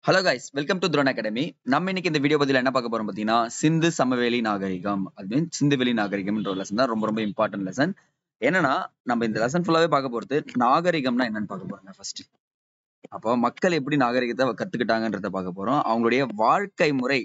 Hello guys, welcome to drone academy. நம்ம இன்னைக்கு இந்த வீடியோ பதில என்ன பார்க்க போறோம் பார்த்தீங்கன்னா, சிந்து சமவெளி நாகரிகம். அது மீன் சிந்துவெளி நாகரிகம்ன்ற ஒரு லெசன் தான் ரொம்ப இம்பார்ட்டன்ட் லெசன். என்னன்னா, நம்ம இந்த லெசன் ஃபுல்லாவே பார்க்க போறது நாகரிகம்னா என்னன்னு பார்க்க போறோங்க ஃபர்ஸ்ட். அப்போ மக்கள் எப்படி நாகரிகத்தை கத்துக்கிட்டாங்கன்றத பார்க்க போறோம். அவங்களுடைய வாழ்க்கை முறை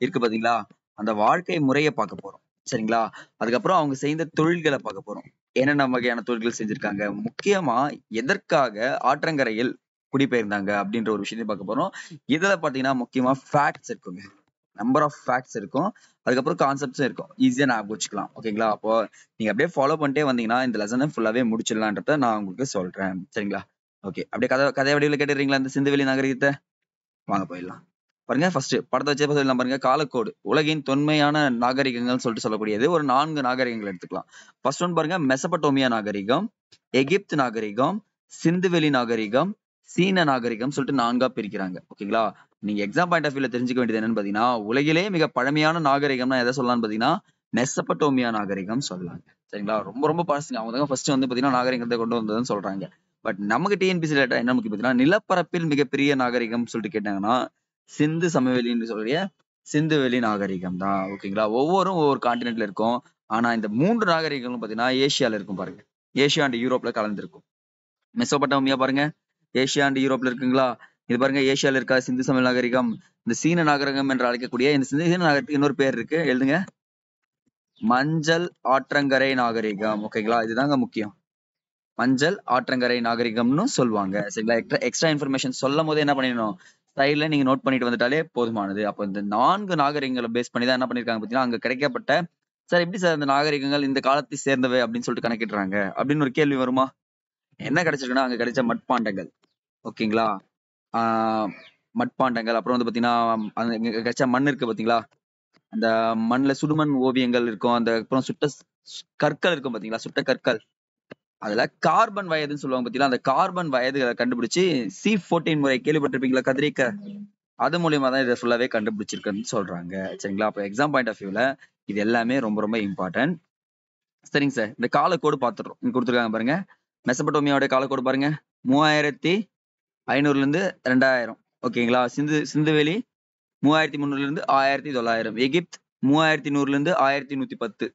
இருக்கு பாத்தீங்களா, அந்த வாழ்க்கை முறையை பார்க்க போறோம். சரிங்களா? அதுக்கப்புறம் அவங்க செய்த தொழில்களை பார்க்க போறோம். என்னென்ன வகையான தொழில்கள் செஞ்சிருக்காங்க, முக்கியமா எதற்காக ஆற்றங்கரையில் குடிபெயர்ந்தாங்க அப்படின்ற ஒரு விஷயத்தை பார்க்க போறோம். இதுல பாத்தீங்கன்னா முக்கியமா ஃபேக்ட்ஸ் இருக்குங்க. நம்பர் ஆஃப் ஃபேக்ட்ஸ் இருக்கும். அதுக்கப்புறம் கான்செப்ட்ஸும் இருக்கும். ஈஸியா ஞாபகம் வச்சுக்கலாம். ஓகேங்களா? அப்போ நீங்க அப்படியே ஃபாலோ பண்ணிட்டே வந்தீங்கன்னா இந்த லெசனை ஃபுல்லாவே முடிச்சிடலான்றத நான் உங்களுக்கு சொல்றேன். சரிங்களா? ஓகே. அப்படியே கதை வடிவில் கேட்டுறீங்களா இந்த சிந்துவெளி நாகரிகத்தை? வாங்க போயிடலாம். பாருங்க, ஃபர்ஸ்ட் படத்தை வச்சே சொல்லலாம் பாருங்க. காலக்கோடு உலகின் தொன்மையான நாகரிகங்கள் சொல்லிட்டு சொல்லக்கூடியது ஒரு 4 நாகரிகங்கள் எடுத்துக்கலாம். ஃபர்ஸ்ட் ஒன் பாருங்க, மெசபடோமியா நாகரிகம், எகிப்து நாகரிகம், சிந்துவெளி நாகரிகம், சீன நாகரிகம் சொல்லிட்டு 4ஆ பிரிக்கிறாங்க. ஓகேங்களா? நீங்க எக்ஸாம் பாயிண்ட் ஆஃப் வியூல தெரிஞ்சுக்க வேண்டியது என்னன்னு பாத்தீங்கன்னா, உலகிலே மிக பழமையான நாகரிகம்னா எதை சொல்லலாம்னு பாத்தீங்கன்னா மெசபடோமியா நாகரிகம் சொல்லலாங்க. சரிங்களா? ரொம்ப பழசுங்க. அவங்க தான் ஃபர்ஸ்ட் வந்து பாத்தீங்கன்னா நாகரிகத்தை கொண்டு வந்ததுன்னு சொல்றாங்க. பட் நமக்கு டிஎன்பிசி லேட்டா என்ன முக்கியம் பாத்தீங்கன்னா, நிலப்பரப்பில் மிகப்பெரிய நாகரிகம் சொல்லிட்டு கேட்டாங்கன்னா சிந்து சமவெளின்னு சொல்லக்கூடிய சிந்துவெளி நாகரிகம் தான். ஓகேங்களா? ஒவ்வொரு கான்டினென்ட்ல இருக்கும். ஆனா இந்த 3 நாகரிகங்களும் பாத்தீங்கன்னா ஏசியால இருக்கும் பாருங்க. Asia and யூரோப்ல கலந்துருக்கும். மெசோபட்டாமியா பாருங்க, ஏசியா அண்ட் யூரோப்ல இருக்குங்களா? இது பாருங்க ஏசியால இருக்கா சிந்து சமவெளி நாகரிகம். இந்த சீன நாகரிகம் என்று அழைக்கக்கூடிய இந்த சீன நாகரிகத்துக்கு இன்னொரு பேர் இருக்கு, எழுதுங்க. மஞ்சள் ஆற்றங்கரை நாகரிகம். ஓகேங்களா? இதுதாங்க முக்கியம். மஞ்சள் ஆற்றங்கரை நாகரிகம்னு சொல்லுவாங்க. சரிங்களா? எக்ஸ்ட்ரா இன்ஃபர்மேஷன் சொல்லும் போது என்ன பண்ணிடணும், சைட்ல நீங்க நோட் பண்ணிட்டு வந்துட்டாலே போதுமானது. அப்போ இந்த 4 நாகரிகங்களை பேஸ் பண்ணி தான் என்ன பண்ணிருக்காங்க பாத்தீங்கன்னா, அங்க கிடைக்கப்பட்ட சார் எப்படி சார் இந்த நாகரிகங்கள் இந்த காலத்தை சேர்ந்தவை அப்படின்னு சொல்லிட்டு கணக்கிடுறாங்க அப்படின்னு ஒரு கேள்வி வருமா? என்ன கிடைச்சிருக்குன்னா, அங்க கிடைச்ச மட்பாண்டங்கள். ஓகேங்களா? ஆஹ் மட்பாண்டங்கள், அப்புறம் வந்து பாத்தீங்கன்னா அங்க கிடைச்ச மண் இருக்கு பாத்தீங்களா, அந்த மண்ணுல சுடுமண் ஓவியங்கள் இருக்கும். அந்த அப்புறம் கற்கள் இருக்கும் பாத்தீங்களா, சுட்ட கற்கள். அதுல கார்பன் வயதுன்னு சொல்லுவாங்க பாத்தீங்களா, அந்த கார்பன் வயதுகளை கண்டுபிடிச்சு C14 முறை கேள்விப்பட்டிருப்பீங்களா, கதிரியக்க. அது மூலியமா தான் இதை ஃபுல்லாவே கண்டுபிடிச்சிருக்குன்னு சொல்றாங்க. சரிங்களா? அப்ப எக்ஸாம் பாயிண்ட் ஆஃப் வியூல இது எல்லாமே ரொம்ப இம்பார்ட்டன்ட். சரிங்க சார், இந்த காலக்கோடு பாத்துறோம். இங்க கொடுத்துருக்காங்க பாருங்க. மெசபடோமியாவோட காலக்கோடு பாருங்க, 3500 இருந்து 2000. ஓகேங்களா? சிந்துவெளி 3300 இருந்து 1900. எகிப்த் 3100 இருந்து 1110.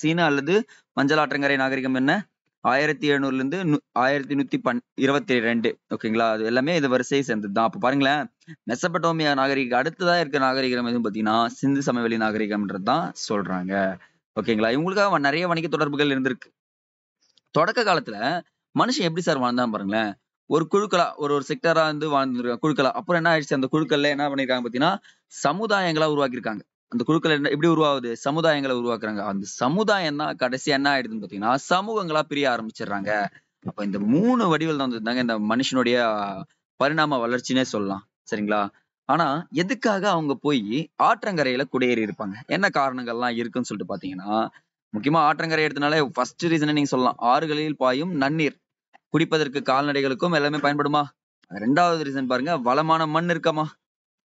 சீன அல்லது மஞ்சள் ஆற்றங்கரை நாகரிகம் என்ன 1700 இருந்து 1122. ஓகேங்களா? அது எல்லாமே இது வரிசையை சேர்ந்ததுதான். அப்ப பாருங்களேன், மெசபடோமியா நாகரிகம் அடுத்ததா இருக்க நாகரிகம் எதுவும் பாத்தீங்கன்னா சிந்து சமவெளி நாகரிகம்ன்றது தான் சொல்றாங்க. ஓகேங்களா? இவங்களுக்காக நிறைய வணிக தொடர்புகள் இருந்திருக்கு. தொடக்க காலத்துல மனுஷன் எப்படி சார் வாழ்ந்தான் பாருங்களேன். ஒரு குழுக்களா ஒரு செக்டரா வந்து வாழ்ந்துருக்காங்க குழுக்களா. அப்புறம் என்ன ஆயிடுச்சு, அந்த குழுக்கள்ல என்ன பண்ணிருக்காங்க பாத்தீங்கன்னா சமுதாயங்களா உருவாக்கியிருக்காங்க. அந்த குழுக்கள் எப்படி உருவாகுது, சமுதாயங்களை உருவாக்குறாங்க. அந்த சமுதாயம் தான் கடைசியா என்ன ஆயிடுதுன்னு பாத்தீங்கன்னா சமூகங்களா பிரிய ஆரம்பிச்சிடுறாங்க. அப்ப இந்த 3 வடிவில் தான் வந்திருந்தாங்க இந்த மனுஷனுடைய பரிணாம வளர்ச்சினே சொல்லலாம். சரிங்களா? ஆனா எதுக்காக அவங்க போய் ஆற்றங்கரையில குடியேறி இருப்பாங்க, என்ன காரணங்கள்லாம் இருக்குன்னு சொல்லிட்டு பாத்தீங்கன்னா, முக்கியமா ஆற்றங்கரை எடுத்தனாலே ஃபர்ஸ்ட் ரீசன் நீங்க சொல்லலாம், ஆறுகளில் பாயும் நன்னீர் குடிப்பதற்கு கால்நடைகளுக்கும் எல்லாமே பயன்படுமா. 2வது ரீசன் பாருங்க, வளமான மண் இருக்கமா.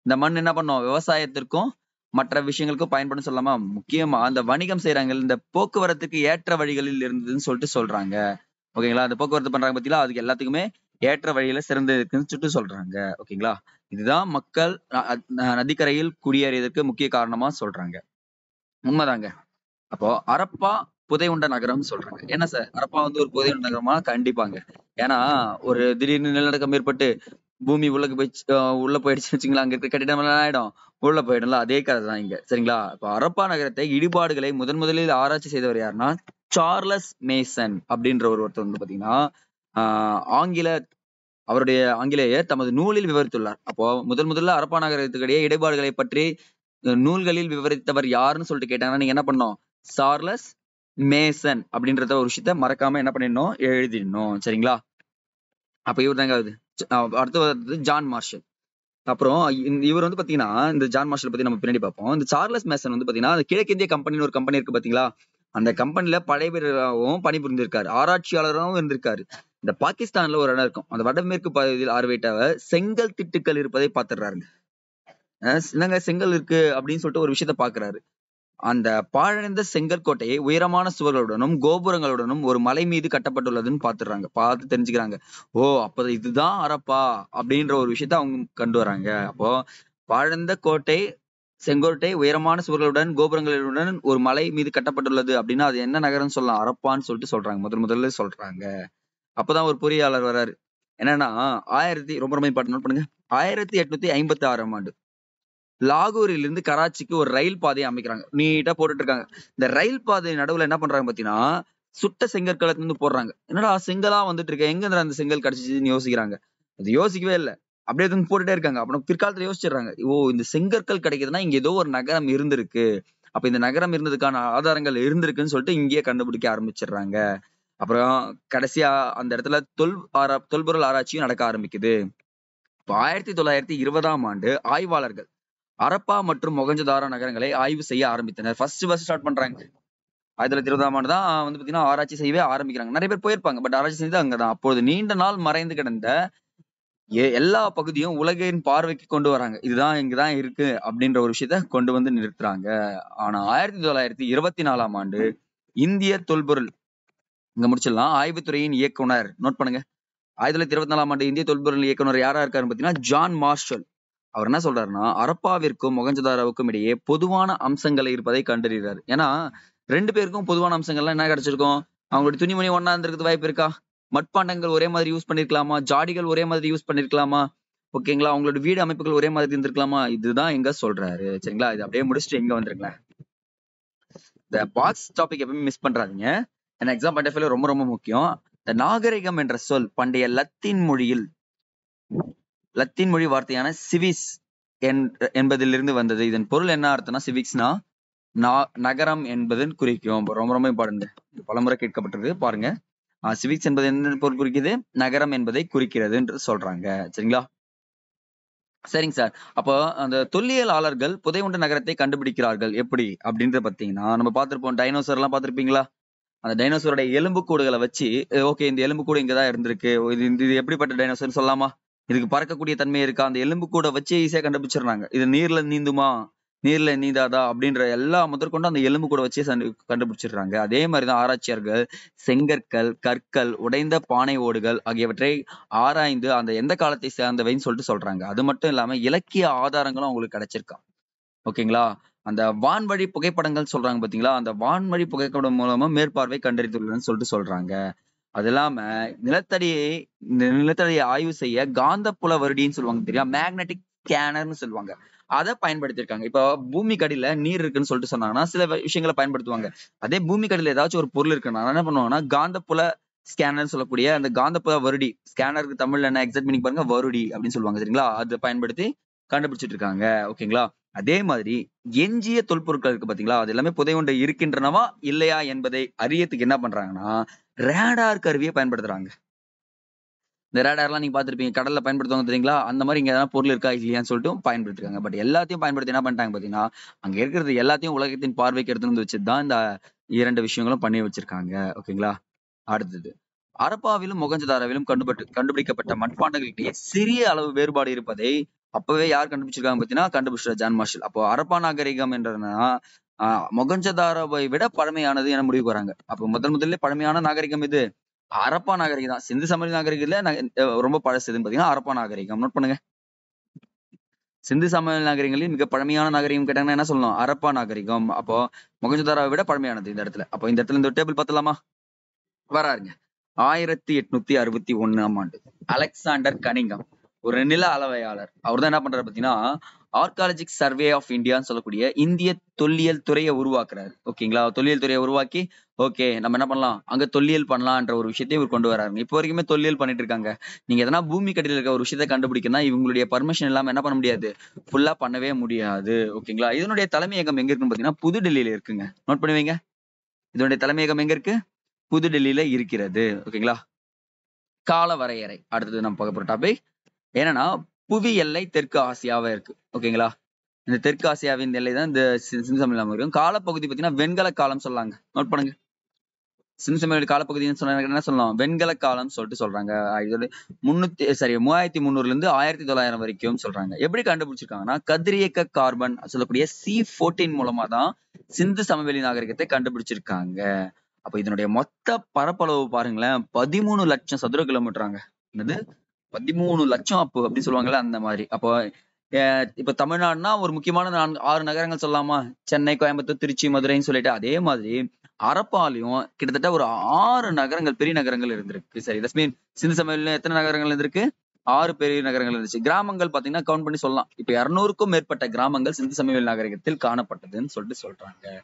இந்த மண் என்ன பண்ணும், விவசாயத்திற்கும் மற்ற விஷயங்களுக்கும் பயன்படும் சொல்லலாமா. முக்கியமா அந்த வணிகம் செய்யறாங்க, இந்த போக்குவரத்துக்கு ஏற்ற வழிகளில் இருந்ததுன்னு சொல்லிட்டு சொல்றாங்க. ஓகேங்களா? அந்த போக்குவரத்து பண்றாங்க பத்தியா, அதுக்கு எல்லாத்துக்குமே ஏற்ற வழியில சிறந்து இருக்குன்னு சொல்லிட்டு சொல்றாங்க. ஓகேங்களா? இதுதான் மக்கள் நதிக்கரையில் குடியேறியதற்கு முக்கிய காரணமா சொல்றாங்க. உண்மைதாங்க. அப்போ அரப்பா புதை உண்ட நகரம் சொல்றாங்க. என்ன சார், அரப்பா வந்து ஒரு புதை உண்ட நகரமா? கண்டிப்பாங்க. ஏன்னா ஒரு திடீர்னு நிலநடுக்கம் ஏற்பட்டு பூமி உள்ள போயிடுச்சுன்னு வச்சுங்களா, அங்க இருக்க கட்டிடம் எல்லாம் ஆயிடும், உள்ள போயிடும்ல. அதே கதை தான் இங்க. சரிங்களா? இப்ப அரப்பா நகரத்தை இடிபாடுகளை முதலில் ஆராய்ச்சி செய்தவர் யாருன்னா சார்லஸ் மேசன் அப்படின்ற ஒருத்தர் வந்து பாத்தீங்கன்னா அவருடைய ஆங்கிலேயர் தமது நூலில் விவரித்துள்ளார். அப்போ முதல்ல அரப்பா நகரத்துக்கிடையே இடைபாடுகளை பற்றி நூல்களில் விவரித்தவர் யாருன்னு சொல்லிட்டு கேட்டாங்கன்னா நீங்க என்ன பண்ணணும், சார்லஸ் மேசன் அப்படின்றத ஒரு விஷயத்த மறக்காம என்ன பண்ணிடணும், எழுதிடணும். சரிங்களா? அப்ப இவர் தாங்க அடுத்து ஜான் மார்ஷல். அப்புறம் இவர் வந்து பாத்தீங்கன்னா இந்த ஜான் மார்ஷல் பத்தி நம்ம பின்னாடி பார்ப்போம். இந்த சார்லஸ் மேசன் வந்து பாத்தீங்கன்னா கிழக்கிந்திய கம்பெனின்னு ஒரு கம்பெனி இருக்கு பாத்தீங்களா, அந்த கம்பெனில படை வீரராகவும் பணிபுரிந்திருக்காரு, ஆராய்ச்சியாளராகவும் இருந்திருக்காரு. இந்த பாகிஸ்தான்ல ஒரு இடம் இருக்கும், அந்த வடமேற்கு பகுதியில் ஆர்வேட்டாவ செங்கல் திட்டுக்கள் இருப்பதை பாத்துறாருங்க. என்னங்க செங்கல் இருக்கு அப்படின்னு சொல்லிட்டு ஒரு விஷயத்த பாக்குறாரு. அந்த பாழடைந்த செங்கற்கோட்டையை உயரமான சுவர்களுடனும் கோபுரங்களுடனும் ஒரு மலை மீது கட்டப்பட்டுள்ளதுன்னு பார்த்து தெரிஞ்சுக்கிறாங்க. ஓ, அப்ப இதுதான் ஹரப்பா அப்படின்ற ஒரு விஷயத்த அவங்க கண்டு வராங்க. அப்போ பாழடைந்த கோட்டை, செங்கோட்டை உயரமான சுவர்களுடன் கோபுரங்களுடன் ஒரு மலை மீது கட்டப்பட்டுள்ளது அப்படின்னா அது என்ன நகரம்னு சொல்லலாம்? ஹரப்பான்னு சொல்லிட்டு சொல்றாங்க. முதல்ல சொல்றாங்க. அப்பதான் ஒரு பொறியாளர் வர்றாரு. என்னன்னா ரொம்ப ரொம்ப இம்பார்ட்டன்ட், நோட் பண்ணுங்க. 1856ஆம் ஆண்டு லாகூரில் இருந்து கராச்சிக்கு ஒரு ரயில் பாதையை அமைக்கிறாங்க. நீட்டா போட்டுட்டு இருக்காங்க. இந்த ரயில் பாதை நடுவுல என்ன பண்றாங்க பாத்தீங்கன்னா, சுட்ட செங்கற்களை இருந்து போடுறாங்க. என்னடா செங்கலா வந்துட்டு இருக்க, எங்க இருந்து அந்த செங்கல் கிடைச்சிச்சுன்னு யோசிக்கிறாங்க. அது யோசிக்கவே இல்லை, அப்படியே வந்து போட்டுட்டே இருக்காங்க. அப்புறம் பிற்காலத்துல யோசிச்சிடுறாங்க, ஓ இந்த செங்கற்கள் கிடைக்குதுன்னா இங்க ஏதோ ஒரு நகரம் இருந்திருக்கு, அப்ப இந்த நகரம் இருந்ததுக்கான ஆதாரங்கள் இருந்திருக்குன்னு சொல்லிட்டு இங்கேயே கண்டுபிடிக்க ஆரம்பிச்சிடுறாங்க. அப்புறம் கடைசியா அந்த இடத்துல தொல்பொருள் ஆராய்ச்சியும் நடக்க ஆரம்பிக்குது. இப்போ 1920ஆம் ஆண்டு ஆய்வாளர்கள் ஹரப்பா மற்றும் மொகஞ்சதாரோ நகரங்களை ஆய்வு செய்ய ஆரம்பித்தனர். ஃபர்ஸ்ட் ஸ்டார்ட் பண்றாங்க. 1920ஆம் ஆண்டு தான் வந்து பாத்தீங்கன்னா ஆராய்ச்சி செய்யவே ஆரம்பிக்கிறாங்க. நிறைய பேர் போயிருப்பாங்க, பட் ஆராய்ச்சி செய்து அங்கதான். அப்போது நீண்ட நாள் மறைந்து கிடந்த எல்லா பகுதியும் உலகின் பார்வைக்கு கொண்டு வராங்க. இதுதான் இங்கதான் இருக்கு அப்படின்ற ஒரு விஷயத்த கொண்டு வந்து நிறுத்துறாங்க. ஆனா 1924ஆம் ஆண்டு இந்திய தொல்பொருள், இங்க முடிச்சிடலாம், ஆய்வுத்துறையின் இயக்குனர், நோட் பண்ணுங்க. 1924ஆம் ஆண்டு இந்திய தொல்பொருள் இயக்குனர் யாரா இருக்காருன்னு பாத்தீங்கன்னா ஜான் மார்ஷல். அவர் என்ன சொல்றாருன்னா, ஹரப்பாவிற்கும் மொகஞ்சதாரோவுக்கும் இடையே பொதுவான அம்சங்கள் இருப்பதை கண்டறிகிறார். ஏன்னா 2 பேருக்கும் பொதுவான அம்சங்கள்லாம் என்ன கிடைச்சிருக்கும்? அவங்களுடைய துணிமணி ஒண்ணா இருந்திருக்கு வாய்ப்பு இருக்கா? மட்பாண்டங்கள் ஒரே மாதிரி யூஸ் பண்ணிருக்கலாமா? ஜாடிகள் ஒரே மாதிரி யூஸ் பண்ணிருக்கலாமா? ஓகேங்களா? அவங்களோட வீடு அமைப்புகள் ஒரே மாதிரி இருந்திருக்கலாமா? இதுதான் எங்க சொல்றாரு. சரிங்களா? இது அப்படியே முடிச்சுட்டு எங்க வந்துருங்களேன். இந்த பாக்ஸ் டாபிக் எப்பவுமே மிஸ் பண்றாதீங்க. ஏன்னா எக்ஸாம் பாயிண்ட் ஆஃப் வியூல ரொம்ப ரொம்ப முக்கியம். இந்த நாகரிகம் என்ற சொல் பண்டைய லத்தீன் மொழி வார்த்தையான சிவிஸ் என்பதிலிருந்து வந்தது. இதன் பொருள் என்ன அர்த்தம்னா, சிவிக்ஸ்னா நகரம் என்பதன் குறிக்கும். ரொம்ப ரொம்ப இம்பார்ட்டன்ட், பலமுறை கேட்கப்பட்டிருக்கு பாருங்க. சிவிக்ஸ் என்பது என்ன பொருள் குறிக்குது? நகரம் என்பதை குறிக்கிறது என்று சொல்றாங்க. சரிங்களா? சரிங்க சார். அப்போ அந்த தொல்லியலாளர்கள் புதையுண்ட நகரத்தை கண்டுபிடிக்கிறார்கள் எப்படி அப்படின்றத பாத்தீங்கன்னா, நம்ம பார்த்திருப்போம், டைனோசர் எல்லாம் பார்த்திருப்பீங்களா? அந்த டைனோசரோட எலும்பு கூடுகளை வச்சு, ஓகே இந்த எலும்பு கூடு இங்கதான் இருந்திருக்கு, இது எப்படிப்பட்ட டைனோசர் சொல்லலாமா? இதுக்கு பறக்கக்கூடிய தன்மை இருக்கா? அந்த எலும்பு கூட வச்சு ஈஸியா கண்டுபிடிச்சிடுறாங்க. இது நீர்ல நீந்துமா, நீர்ல நீந்தாதா அப்படின்ற எல்லா முதற்கொண்டு அந்த எலும்பு கூட வச்சே கண்டுபிடிச்சிடுறாங்க. அதே மாதிரிதான் ஆராய்ச்சியாளர்கள் செங்கற்கள், கற்கள், உடைந்த பானை ஓடுகள் ஆகியவற்றை ஆராய்ந்து அந்த எந்த காலத்தை சேர்ந்தவைன்னு சொல்லிட்டு சொல்றாங்க. அது மட்டும் இல்லாம இலக்கிய ஆதாரங்களும் அவங்களுக்கு கிடைச்சிருக்கா. ஓகேங்களா? அந்த வான்வழி புகைப்படங்கள் சொல்றாங்க பாத்தீங்களா? அந்த வான்வழி புகைப்படம் மூலமா மேற்பார்வை கண்டறிந்துள்ளதுன்னு சொல்லிட்டு சொல்றாங்க. அது இல்லாம நிலத்தடியை ஆய்வு செய்ய காந்தப்புல வருடின்னு சொல்லுவாங்க தெரியும், மேக்னெட்டிக் ஸ்கேனர்னு சொல்லுவாங்க. அதை பயன்படுத்திருக்காங்க. இப்போ பூமிக்கு அடியில நீர் இருக்குன்னு சொல்லிட்டு சொன்னாங்கன்னா சில விஷயங்களை பயன்படுத்துவாங்க. அதே பூமிக்கு அடியில ஏதாச்சும் ஒரு பொருள் இருக்குன்னா என்ன பண்ணுவாங்கன்னா காந்தப்புல ஸ்கேனர் சொல்லக்கூடிய அந்த காந்தப்புல வருடி, ஸ்கேனருக்கு தமிழ்ல என்ன எக்ஸாக்ட் மீனிங் பாருங்க, வருடி அப்படின்னு சொல்லுவாங்க. சரிங்களா? அதை பயன்படுத்தி கண்டுபிடிச்சிட்டு இருக்காங்க. ஓகேங்களா? அதே மாதிரி எஞ்சிய தொல்பொருட்கள் இருக்கு பாத்தீங்களா, அது எல்லாமே புதையுண்டு இருக்கின்றனவா இல்லையா என்பதை அறியத்துக்கு என்ன பண்றாங்கன்னா ரேடார் கருவியை பயன்படுத்துறாங்க. இந்த ரேடார்லாம் நீங்க பாத்திருப்பீங்க, கடல்ல பயன்படுத்துவாங்க தெரியுங்களா? அந்த மாதிரி இங்க ஏதாவது பொருள் இருக்கா இல்லையான்னு சொல்லிட்டு பயன்படுத்திருக்காங்க. பட் எல்லாத்தையும் பயன்படுத்தி என்ன பண்ணிட்டாங்க பாத்தீங்கன்னா, அங்க இருக்கிறது எல்லாத்தையும் உலகத்தின் பார்வைக்கு எடுத்து வந்து வச்சுதான் இந்த 2 விஷயங்களும் பண்ணி வச்சிருக்காங்க. ஓகேங்களா? அடுத்தது, ஹரப்பாவிலும் மொகஞ்சதாரோவிலும் கண்டுபிடிக்கப்பட்ட மட்பாண்டங்களிடையே சிறிய அளவு வேறுபாடு இருப்பதை அப்பவே யார் கண்டுபிடிச்சிருக்காங்க பாத்தீங்கன்னா, கண்டுபிடிச்ச ஜான் மார்ஷல். அப்போ ஹரப்பா நாகரிகம் என்றதுனா மொகஞ்சதாரோவை விட பழமையானது என முடிவுக்கு வராங்க. அப்போ முதல்ல பழமையான நாகரிகம் இது ஹரப்பா நாகரிகம் தான். சிந்து சமவெளி நாகரிகத்துல ரொம்ப பழசுதுன்னு பாத்தீங்கன்னா ஹரப்பா நாகரிகம். நோட் பண்ணுங்க. சிந்து சமவெளி நாகரிகங்களில் மிக பழமையான நாகரிகம் கேட்டாங்கன்னா என்ன சொல்லணும்? ஹரப்பா நாகரிகம். அப்போ மொகஞ்சதாரோவை விட பழமையானது இந்த இடத்துல. அப்போ இந்த இடத்துல இந்த டேபிள் பார்த்தலாமா? வராருங்க. 1861ஆம் ஆண்டு அலெக்சாண்டர் கனிங்கம் ஒரு நில அளவையாளர். அவர் தான் என்ன பண்றாரு பாத்தீங்கன்னா, ஆர்காலஜிக் சர்வே ஆஃப் இந்தியான்னு சொல்லக்கூடிய இந்திய தொல்லியல் துறையை உருவாக்குறாரு. ஓகேங்களா? தொல்லியல் துறையை உருவாக்கி, ஓகே நம்ம என்ன பண்ணலாம், அங்க தொல்லியல் பண்ணலாம்ன்ற ஒரு விஷயத்தை இவர் கொண்டு வராருங்க. இப்போ வரைக்குமே தொல்லியல் பண்ணிட்டு இருக்காங்க. நீங்க எதனா பூமி கடியில இருக்க ஒரு விஷயத்தை கண்டுபிடிக்கணும்னா இவங்களுடைய பர்மிஷன் இல்லாம என்ன பண்ண முடியாது, ஃபுல்லா பண்ணவே முடியாது. ஓகேங்களா? இதனுடைய தலைமையகம் எங்க இருக்குன்னு பாத்தீங்கன்னா புதுடெல்லியில இருக்குங்க. நோட் பண்ணுவீங்க. இதனுடைய தலைமையகம் எங்க இருக்கு? புதுடெல்லியில இருக்கிறது. ஓகேங்களா? கால வரையறை அடுத்தது நம்ம பார்க்க போற டாபிக் என்னன்னா, புவி எல்லை தெற்கு ஆசியாவா இருக்கு. ஓகேங்களா? இந்த தெற்கு ஆசியாவின் எல்லை தான் இந்த சிந்து சமவெளி நாகரிகம். காலப்பகுதி பாத்தீங்கன்னா வெண்கல காலம் சொல்லாங்க. நோட் பண்ணுங்க. சிந்து சமவெளி காலப்பகுதின்னு சொன்னா என்ன சொல்லலாம், வெண்கல காலம் சொல்லிட்டு சொல்றாங்க. இது 3300 இருந்து 1900 வரைக்கும் சொல்றாங்க. எப்படி கண்டுபிடிச்சிருக்காங்கன்னா, கதிரியக்க கார்பன் சொல்லக்கூடிய C14 மூலமா தான் சிந்து சமவெளி நாகரிகத்தை கண்டுபிடிச்சிருக்காங்க. அப்ப இதனுடைய மொத்த பரப்பளவு பாருங்களேன், 13 லட்சம் சதுர கிலோமீட்டராங்க. என்னது 13 லட்சம் அப்போ அப்படி சொல்லுவாங்கல்ல, அந்த மாதிரி. அப்போ இப்ப தமிழ்நாடுனா ஒரு முக்கியமான 6 நகரங்கள் சொல்லலாமா, சென்னை, கோயம்புத்தூர், திருச்சி, மதுரைன்னு சொல்லிட்டு. அதே மாதிரி அரப்பாலையும் கிட்டத்தட்ட ஒரு 6 நகரங்கள், பெரிய நகரங்கள் இருந்திருக்கு. சரி, தட்ஸ் மீன் சிந்து சமவெளியில எத்தனை நகரங்கள் இருந்திருக்கு, 6 பெரிய நகரங்கள் இருந்துச்சு. கிராமங்கள் பாத்தீங்கன்னா கவுண்ட் பண்ணி சொல்லலாம். இப்ப 200க்கும் மேற்பட்ட கிராமங்கள் சிந்து சமவெளி நாகரிகத்தில் காணப்பட்டதுன்னு சொல்லிட்டு சொல்றாங்க.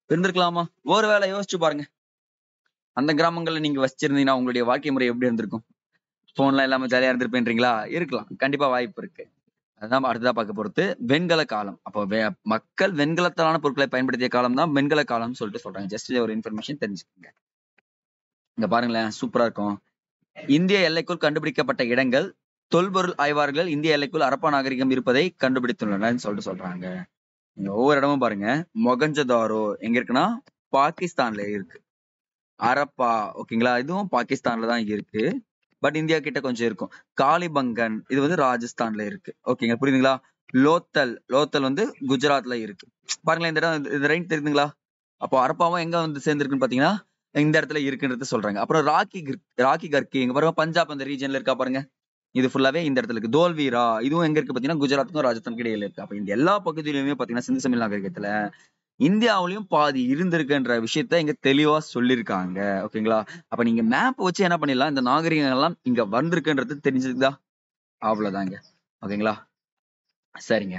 இருந்திருக்கலாமா? ஒரு வேளை யோசிச்சு பாருங்க, அந்த கிராமங்கள்ல நீங்க வச்சிருந்தீங்கன்னா உங்களுடைய வாழ்க்கை முறை எப்படி இருந்திருக்கும்? போன்லாம் இல்லாம ஜாலியா இருந்திருப்பேன்றீங்களா? இருக்கலாம், கண்டிப்பா வாய்ப்பு இருக்கு. அதான் அடுத்ததா பார்க்க போறது வெண்கல காலம். அப்போ மக்கள் வெண்கலத்தாலான பொருட்களை பயன்படுத்திய காலம் தான் வெண்கல காலம்னு சொல்லிட்டு சொல்றாங்க. ஜஸ்ட் ஒரு இன்ஃபர்மேஷன் தெரிஞ்சுக்கோங்க. இங்க பாருங்களேன், சூப்பரா இருக்கும். இந்திய எல்லைக்குள் கண்டுபிடிக்கப்பட்ட இடங்கள், தொல்பொருள் ஆய்வாளர்கள் இந்திய எல்லைக்குள் ஹரப்பா நாகரிகம் இருப்பதை கண்டுபிடித்துள்ளனர் சொல்லிட்டு சொல்றாங்க. நீங்க ஒவ்வொரு இடமும் பாருங்க. மொகஞ்சதாரோ எங்க இருக்குன்னா பாகிஸ்தான்ல இருக்கு. ஹரப்பா, ஓகேங்களா, இதுவும் பாகிஸ்தான்ல தான் இருக்கு. பட் இந்தியா கிட்ட கொஞ்சம் இருக்கும். காளிபங்கன் இது வந்து ராஜஸ்தான்ல இருக்கு. ஓகேங்க, புரியுதுங்களா? லோத்தல், லோத்தல் வந்து குஜராத்ல இருக்கு. பாருங்களேன், இந்த இடம் இந்த ரைட் தெரியுதுங்களா? அப்போ ஹரப்பாவும் எங்க வந்து சேர்ந்திருக்குன்னு பாத்தீங்கன்னா இந்த இடத்துல இருக்குன்றது சொல்றாங்க. அப்புறம் ராக்கி கர்கி இங்க பாருங்க, பஞ்சாப் அந்த ரீஜன்ல இருக்கா பாருங்க. இது ஃபுல்லாவே இந்த இடத்துல இருக்கு. தோல்வீரா இதுவும் எங்க இருக்கு பாத்தீங்கன்னா குஜராத்துக்கும் ராஜஸ்தானுக்கும் இடையில இருக்கு. அப்ப இந்த எல்லா பகுதியிலுமே பாத்தீங்கன்னா சிந்து சமவெளி நாகரிகத்துல இந்தியாவிலயும் பாதி இருந்திருக்குன்ற விஷயத்த இங்க தெளிவா சொல்லியிருக்காங்க. ஓகேங்களா? அப்ப நீங்க மேப் வச்சு என்ன பண்ணிடலாம், இந்த நாகரிகங்கள் எல்லாம் இங்க வந்திருக்குன்றது தெரிஞ்சுதா? அவ்வளவுதாங்க. ஓகேங்களா? சரிங்க.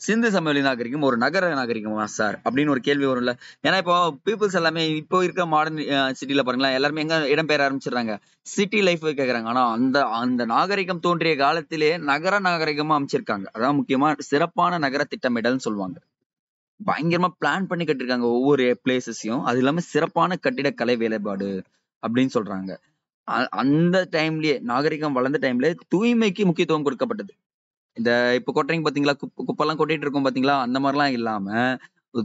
சிந்து சமவெளி நாகரிகம் ஒரு நகர நாகரிகமா சார் அப்படின்னு ஒரு கேள்வி வரும்ல. ஏன்னா இப்போ பீப்புள்ஸ் எல்லாமே இப்போ இருக்க மாடர்ன் சிட்டில பாருங்களேன், எல்லாருமே எங்க இடம்பெயர ஆரம்பிச்சிடுறாங்க, சிட்டி லைஃப் கேக்குறாங்க. ஆனா அந்த அந்த நாகரிகம் தோன்றிய காலத்திலே நகர நாகரிகமா அமைச்சிருக்காங்க. அதான் முக்கியமா சிறப்பான நகர திட்டமிடல்னு சொல்லுவாங்க. பயங்கரமா பிளான் பண்ணி கட்டிருக்காங்க ஒவ்வொரு பிளேசஸையும். அது இல்லாம சிறப்பான கட்டிடக்கலை வேலைப்பாடு அப்படின்னு சொல்றாங்க. அந்த டைம்லயே நாகரிகம் வளர்ந்த டைம்ல தூய்மைக்கு முக்கியத்துவம் கொடுக்கப்பட்டது. இந்த இப்ப கொட்டுறீங்க பாத்தீங்களா, குப்பெல்லாம் கொட்டிட்டு இருக்கோம் பாத்தீங்களா, அந்த மாதிரிலாம் இல்லாம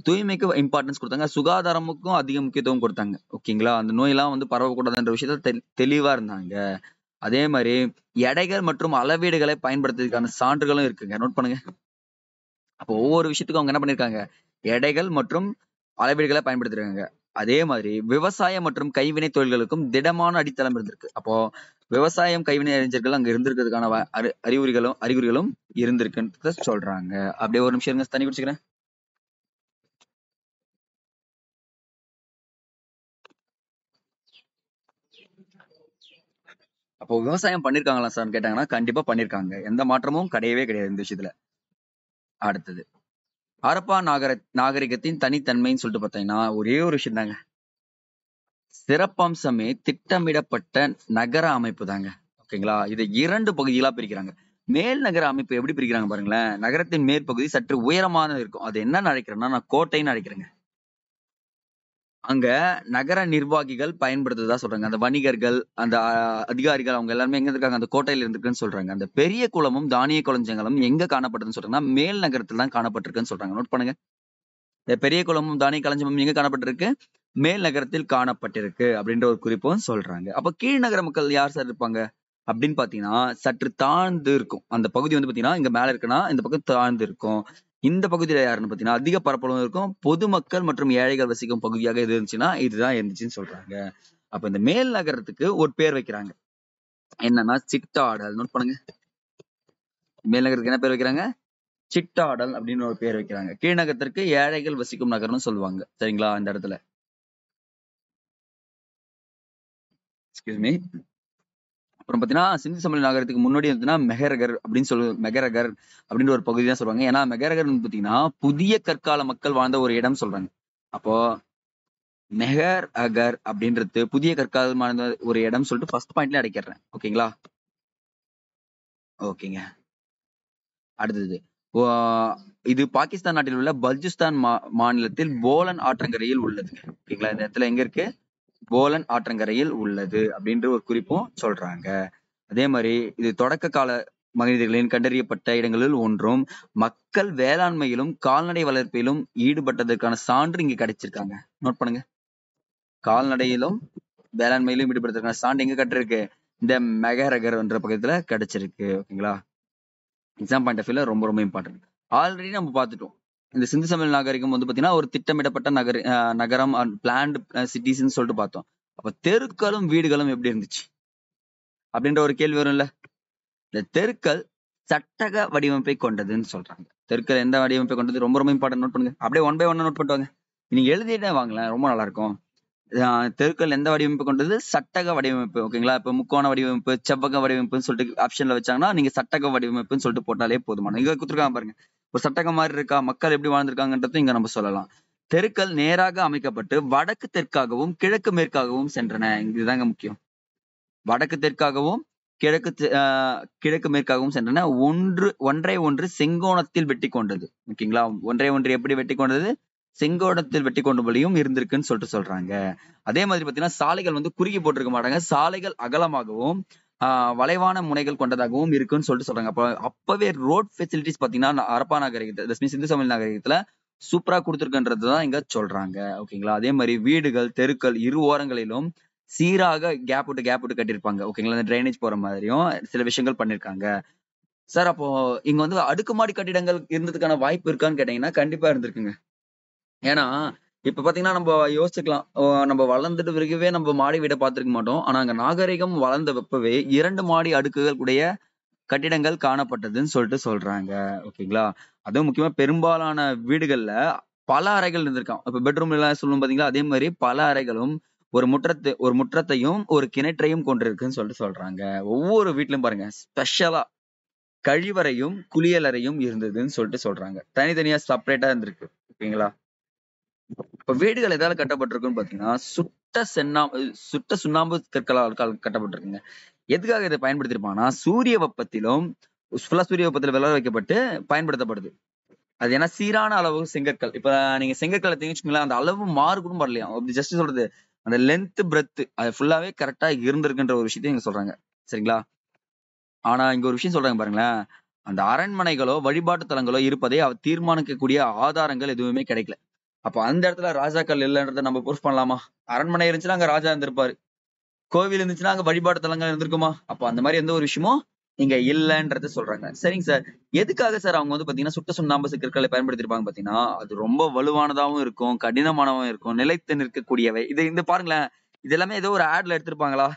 தூய்மைக்கு இம்பார்ட்டன்ஸ் கொடுத்தாங்க. சுகாதாரமுக்கும் அதிக முக்கியத்துவம் கொடுத்தாங்க. ஓகேங்களா? அந்த நோய் எல்லாம் வந்து பரவக்கூடாதுன்ற விஷயத்த தெளிவா இருந்தாங்க. அதே மாதிரி எடைகள் மற்றும் அளவீடுகளை பயன்படுத்துறதுக்கான சான்றுகளும் இருக்குங்க. நோட் பண்ணுங்க. அப்போ ஒவ்வொரு விஷயத்துக்கும் அவங்க என்ன பண்ணிருக்காங்க, எடைகள் மற்றும் அளவீடுகளை பயன்படுத்திருக்காங்க. அதே மாதிரி விவசாயம் மற்றும் கைவினை தொழில்களுக்கும் திடமான அடித்தளம் இருந்திருக்கு. அப்போ விவசாயம், கைவினை அறிஞர்கள் அங்க இருந்திருக்கிறதுக்கான அறிகுறிகளும் இருந்திருக்குன்னு சொல்றாங்க. அப்படியே ஒரு நிமிஷம் இருங்க, தண்ணி குடிச்சுக்கிறேன். அப்போ விவசாயம் பண்ணிருக்காங்களா சார் கேட்டாங்கன்னா கண்டிப்பா பண்ணிருக்காங்க. எந்த மாற்றமும் கிடையவே கிடையாது இந்த விஷயத்துல. அடுத்தது ஹரப்பா நாகரிகத்தின் தனித்தன்மைன்னு சொல்லிட்டு பார்த்தீங்கன்னா ஒரே ஒரு விஷயம் தாங்க. சிறப்பம்சமே திட்டமிடப்பட்ட நகர அமைப்பு தாங்க. ஓகேங்களா? இதை 2 பகுதிகளா பிரிக்கிறாங்க. மேல் நகர அமைப்பு எப்படி பிரிக்கிறாங்க பாருங்களேன். நகரத்தின் மேற்பகுதி சற்று உயரமானது இருக்கும். அது என்னன்னு அழைக்கிறேன்னா, நான் கோட்டைன்னு அழைக்கிறேங்க. அங்க நகர நிர்வாகிகள் பயன்படுத்துறதா சொல்றாங்க. அந்த வணிகர்கள், அந்த அதிகாரிகள் அவங்க எல்லாருமே எங்க இருக்காங்க, அந்த கோட்டையில இருந்திருக்குன்னு சொல்றாங்க. அந்த பெரிய குளமும் தானிய களஞ்சியங்களும் எங்க காணப்படுதுன்னு சொல்றாங்கன்னா, மேல் நகரத்துல தான் காணப்பட்டிருக்குன்னு சொல்றாங்க. நோட் பண்ணுங்க. இந்த பெரிய குளமும் தானிய களஞ்சியமும் எங்க காணப்பட்டிருக்கு, மேல் நகரத்தில் காணப்பட்டிருக்கு அப்படின்ற ஒரு குறிப்பும் சொல்றாங்க. அப்ப கீழ் நகர மக்கள் யார் சார் இருப்பாங்க அப்படின்னு பாத்தீங்கன்னா, சற்று தாழ்ந்து இருக்கும். அந்த பகுதி வந்து பாத்தீங்கன்னா இங்க மேல இருக்குன்னா இந்த பக்கம் தாழ்ந்து இருக்கும். இந்த பகுதியில யாருன்னு பாத்தீங்கன்னா அதிக பரப்பளவு இருக்கும். பொதுமக்கள் மற்றும் ஏழைகள் வசிக்கும் பகுதியாக எது இருந்துச்சுன்னா இதுதான் இருந்துச்சுன்னு சொல்றாங்க. அப்ப இந்த மேல் நகரத்துக்கு ஒரு பேர் வைக்கிறாங்க. என்னன்னா சிட்டாடல். நோட் பண்ணுங்க. மேல் நகரத்துக்கு என்ன பேர் வைக்கிறாங்க, சிட்டாடல் அப்படின்னு ஒரு பேர் வைக்கிறாங்க. கீழ்நகரத்திற்கு ஏழைகள் வசிக்கும் நகரம்னு சொல்லுவாங்க. சரிங்களா? இந்த இடத்துல எக்ஸ்கியூஸ் மீ. அப்புறம் பாத்தீங்கன்னா சிந்து சமவெளி நாகரிகத்துக்கு முன்னாடி வந்துன்னா மெகரகர் அப்படின்ற ஒரு பகுதி தான் சொல்லுவாங்க. ஏன்னா மெகரகர் பாத்தீங்கன்னா புதிய கற்கால மக்கள் வாழ்ந்த ஒரு இடம் சொல்றாங்க. அப்போ மெஹர் அகர் அப்படின்றது புதிய கற்காலமான ஒரு இடம் சொல்லிட்டு ஃபர்ஸ்ட் பாயிண்ட்ல அடைக்கிறேன். ஓகேங்களா? ஓகேங்க. அடுத்தது இது பாகிஸ்தான் நாட்டில் உள்ள பல்ஜிஸ்தான் மாநிலத்தில் போலன் ஆற்றங்கரையில் உள்ளது. ஓகேங்களா? இந்த இடத்துல எங்க இருக்கு, போலன் ஆற்றங்கரையில் உள்ளது அப்படின்ற ஒரு குறிப்பும் சொல்றாங்க. அதே மாதிரி இது தொடக்க கால மனிதர்களின் கண்டறியப்பட்ட இடங்களில் ஒன்றும், மக்கள் வேளாண்மையிலும் கால்நடை வளர்ப்பிலும் ஈடுபட்டதற்கான சான்று இங்க கிடைச்சிருக்காங்க. நோட் பண்ணுங்க. கால்நடையிலும் வேளாண்மையிலும் ஈடுபடுத்திருக்காங்க சான்று எங்க கட்டிருக்கு? இந்த மெகரகர் என்ற பக்கத்துல கிடைச்சிருக்கு. ஓகேங்களா? எக்ஸாம் பாயிண்ட் ஆஃப் வியூல ரொம்ப ரொம்ப இம்பார்ட்டன்ட். ஆல்ரெடி நம்ம பார்த்துட்டோம். இந்த சிந்து சமவெளி நாகரிகம் வந்து பாத்தீங்கன்னா ஒரு திட்டமிடப்பட்ட நகரம் பிளான்டு சிட்டிஸ்ன்னு சொல்லிட்டு பார்த்தோம். அப்ப தெருக்களும் வீடுகளும் எப்படி இருந்துச்சு அப்படின்ற ஒரு கேள்வி வரும்ல. இந்த தெருக்கள் சட்டக வடிவமைப்பை கொண்டதுன்னு சொல்றாங்க. தெருக்கள் எந்த வடிவமைப்பை கொண்டது? ரொம்ப ரொம்ப இம்பார்ட்டன்ட். நோட் பண்ணுங்க. அப்படியே ஒன் பை ஒன் நோட் பண்ணிட்டு வாங்க. நீங்க எழுதிட்டே வாங்களேன், ரொம்ப நல்லா இருக்கும். தெருக்கள் எந்த வடிவமைப்பு கொண்டது? சட்டக வடிவமைப்பு. ஓகேங்களா? இப்ப முக்கோண வடிவமைப்பு, செவ்வக வடிவமைப்புன்னு சொல்லிட்டு ஆப்ஷன்ல வச்சாங்கன்னா நீங்க சட்டக வடிவமைப்புன்னு சொல்லிட்டு போட்டாலே போதுமான. இங்க கொடுத்துருக்காங்க பாருங்க. ஒரு சட்டகம் மாதிரி இருக்கா? மக்கள் எப்படி வாழ்ந்திருக்காங்கன்றதை இங்க நம்ம சொல்லலாம். தெருக்கள் நேராக அமைக்கப்பட்டு வடக்கு தெற்காகவும் கிழக்கு மேற்காகவும் சென்றன. இதுதாங்க முக்கியம். வடக்கு தெற்காகவும் கிழக்கு மேற்காகவும் சென்றன. ஒன்றை ஒன்று செங்கோணத்தில் வெட்டி கொண்டது. ஓகேங்களா? ஒன்றை ஒன்று எப்படி வெட்டி கொண்டது? செங்கோணத்தில் வெட்டி கொண்டபடியும் இருந்திருக்குன்னு சொல்றாங்க. அதே மாதிரி பாத்தீங்கன்னா சாலைகள் வந்து குறுகி போட்டிருக்க மாட்டாங்க. சாலைகள் அகலமாகவும் வளைவான முனைகள் கொண்டதாகவும் இருக்குன்னு சொல்றாங்க. அப்பவே ரோட் ஃபெசிலிட்டிஸ் பாத்தீங்கன்னா ஹரப்பா நாகரிகத்துல, சிந்து சமவெளி நாகரிகத்துல சூப்பரா கொடுத்துருக்குன்றதுதான் இங்க சொல்றாங்க. ஓகேங்களா? அதே மாதிரி வீடுகள், தெருக்கள் இரு ஓரங்களிலும் சீராக கேப் விட்டு கட்டியிருப்பாங்க. ஓகேங்களா? இந்த டிரைனேஜ் போற மாதிரியும் சில விஷயங்கள் பண்ணிருக்காங்க. சார் அப்போ இங்க வந்து அடுக்குமாடி கட்டிடங்கள் இருந்ததுக்கான வாய்ப்பு இருக்கான்னு கேட்டீங்கன்னா கண்டிப்பா இருந்திருக்குங்க. ஏன்னா இப்ப பாத்தீங்கன்னா நம்ம யோசிச்சுக்கலாம். நம்ம வளர்ந்துட்டு பிறகுவே நம்ம மாடி வீடை பார்த்திருக்க மாட்டோம். ஆனா அங்க நாகரிகம் வளர்ந்த வெப்பவே 2 மாடி அடுக்குகள் உடைய கட்டிடங்கள் காணப்பட்டதுன்னு சொல்றாங்க. ஓகேங்களா? அதுவும் முக்கியமா பெரும்பாலான வீடுகள்ல பல அறைகள் இருந்திருக்காம். இப்ப பெட்ரூம் எல்லாம் சொல்லுவோம் பாத்தீங்களா? அதே மாதிரி பல அறைகளும் ஒரு முற்றத்தையும் ஒரு கிணற்றையும் கொண்டிருக்குன்னு சொல்றாங்க. ஒவ்வொரு வீட்லயும் பாருங்க ஸ்பெஷலா கழிவறையும் குளியலறையும் இருந்ததுன்னு சொல்றாங்க. தனித்தனியா செப்பரேட்டா இருந்திருக்கு. ஓகேங்களா? இப்ப வீடுகள் எதால கட்டப்பட்டிருக்குன்னு பாத்தீங்கன்னா சுட்ட சுண்ணாம்பு கற்களால் கட்டப்பட்டிருக்குங்க. எதுக்காக இதை பயன்படுத்திருப்பாங்கன்னா சூரிய வெப்பத்திலும் சூரிய வெப்பத்துல விளைய வைக்கப்பட்டு பயன்படுத்தப்படுது. அது ஏன்னா சீரான அளவு செங்கற்கள். இப்ப நீங்க செங்கற்கள் எடுத்தீங்கன்னு அந்த அளவு மாறுபடும் வரலையா? அப்படி ஜஸ்ட் சொல்றது அந்த லென்த் பிரெத் அது ஃபுல்லாவே கரெக்டா இருந்திருக்குன்ற ஒரு விஷயத்தையும் இங்க சொல்றாங்க. சரிங்களா? ஆனா இங்க ஒரு விஷயம் சொல்றாங்க பாருங்களேன். அந்த அரண்மனைகளோ வழிபாட்டு தலங்களோ இருப்பதை தீர்மானிக்கக்கூடிய ஆதாரங்கள் எதுவுமே கிடைக்கல. அப்ப அந்த இடத்துல ராஜாக்கள் இல்லன்றத நம்ம ப்ரூஃப் பண்ணலாமா? அரண்மனை இருந்துச்சுன்னா அங்க ராஜா இருந்திருப்பாரு. கோவில் இருந்துச்சுன்னா அங்க வழிபாட்டு தலங்கள் இருந்திருக்குமா? அப்ப அந்த மாதிரி எந்த ஒரு விஷயமும் இங்க இல்லன்றத சொல்றாங்க. சரிங்க சார். எதுக்காக சார் அவங்க வந்து பாத்தீங்கன்னா சுட்ட சுண்ணாம்பு கற்களை பயன்படுத்திருப்பாங்க பாத்தீங்கன்னா, அது ரொம்ப வலுவானதாவும் இருக்கும், கடினமானதாவும் இருக்கும், நிலைத்து நிற்கக்கூடியவை. இந்த பாருங்களேன். இது எல்லாமே ஏதோ ஒரு ஆட்ல எடுத்திருப்பாங்களா?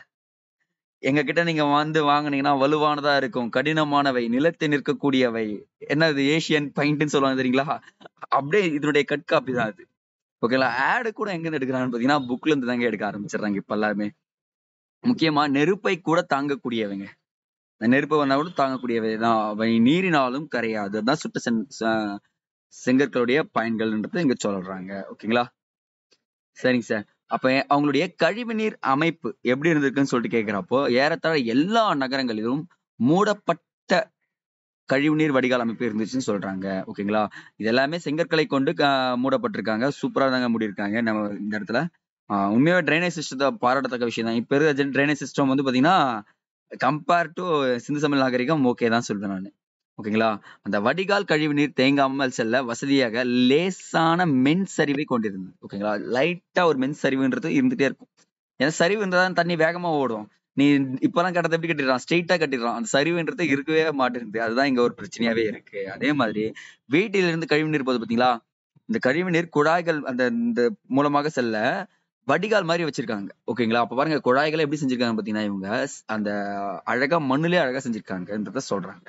எங்க கிட்ட நீங்க வந்து வாங்குனீங்கன்னா வலுவானதா இருக்கும், கடினமானவை, நிலைத்து நிற்கக்கூடியவை. என்னது ஏசியன் பெயிண்ட்ன்னு சொல்லுவாங்க தெரியுங்களா? அப்படியே இதனுடைய கட் காப்பி தான் அது. ஓகேங்களா? ஆட் கூட எங்க இருந்து எடுக்குறாங்கன்னு பாத்தீங்கன்னா, புக்ல இருந்து தாங்க எடுக்க ஆரம்பிச்சிடுறாங்க இப்ப எல்லாருமே. முக்கியமா நெருப்பை கூட தாங்கக்கூடியவைங்க. நெருப்பு வந்தா கூட தாங்கக்கூடியவை தான். அவை நீரினாலும் கரையாது. அதான் சுட்ட செங்கற்களுடைய பயன்கள்ன்றது இங்க சொல்றாங்க. ஓகேங்களா? சரிங்க சார். அப்ப அவங்களுடைய கழிவுநீர் அமைப்பு எப்படி இருந்திருக்குன்னு சொல்லிட்டு கேட்கிறப்போ, ஏறத்தாழ எல்லா நகரங்களிலும் மூடப்பட்ட கழிவுநீர் வடிகால் அமைப்பு இருந்துச்சுன்னு சொல்றாங்க. ஓகேங்களா? இது எல்லாமே செங்கற்களை கொண்டு மூடப்பட்டிருக்காங்க. சூப்பரா தாங்க மூடியிருக்காங்க நம்ம இந்த இடத்துல. உண்மையாவே டிரைனேஜ் சிஸ்டத்த பாராட்டத்தக்க விஷயம் தான். இப்ப இருக்க டிரைனேஜ் சிஸ்டம் வந்து பாத்தீங்கன்னா, கம்பேர் டூ சிந்து சமவெளி நாகரிகம் ஓகே தான் சொல்வேன் நானு. ஓகேங்களா? அந்த வடிகால் கழிவுநீர் தேங்காமல் செல்ல வசதியாக லேசான மென் சரிவை கொண்டிருந்தது. ஓகேங்களா? லைட்டா ஒரு மென் சரிவுன்றது இருந்துட்டே இருக்கும். ஏன்னா சரிவு இருந்தா தான் தண்ணி வேகமா ஓடும். நீ இப்பலாம் கட்டடத்த எப்படி கட்டிடுறான்? ஸ்ட்ரெயிட்டா கட்டிடுறான். அந்த சரிவுன்றது இருக்கவே மாட்டேங்குது. அதுதான் இங்க ஒரு பிரச்சனையாவே இருக்கு. அதே மாதிரி வீட்டிலிருந்து கழிவுநீர் போகுது பாத்தீங்களா? இந்த கழிவுநீர் குழாய்கள் இந்த மூலமாக செல்ல வடிகால் மாரி வச்சிருக்காங்க. ஓகேங்களா? அப்ப பாருங்க குழாய்கள எப்படி செஞ்சிருக்காங்க பாத்தீங்கன்னா, இவங்க அந்த அழகா மண்ணுலயே அழகா செஞ்சிருக்காங்கன்றத சொல்றாங்க.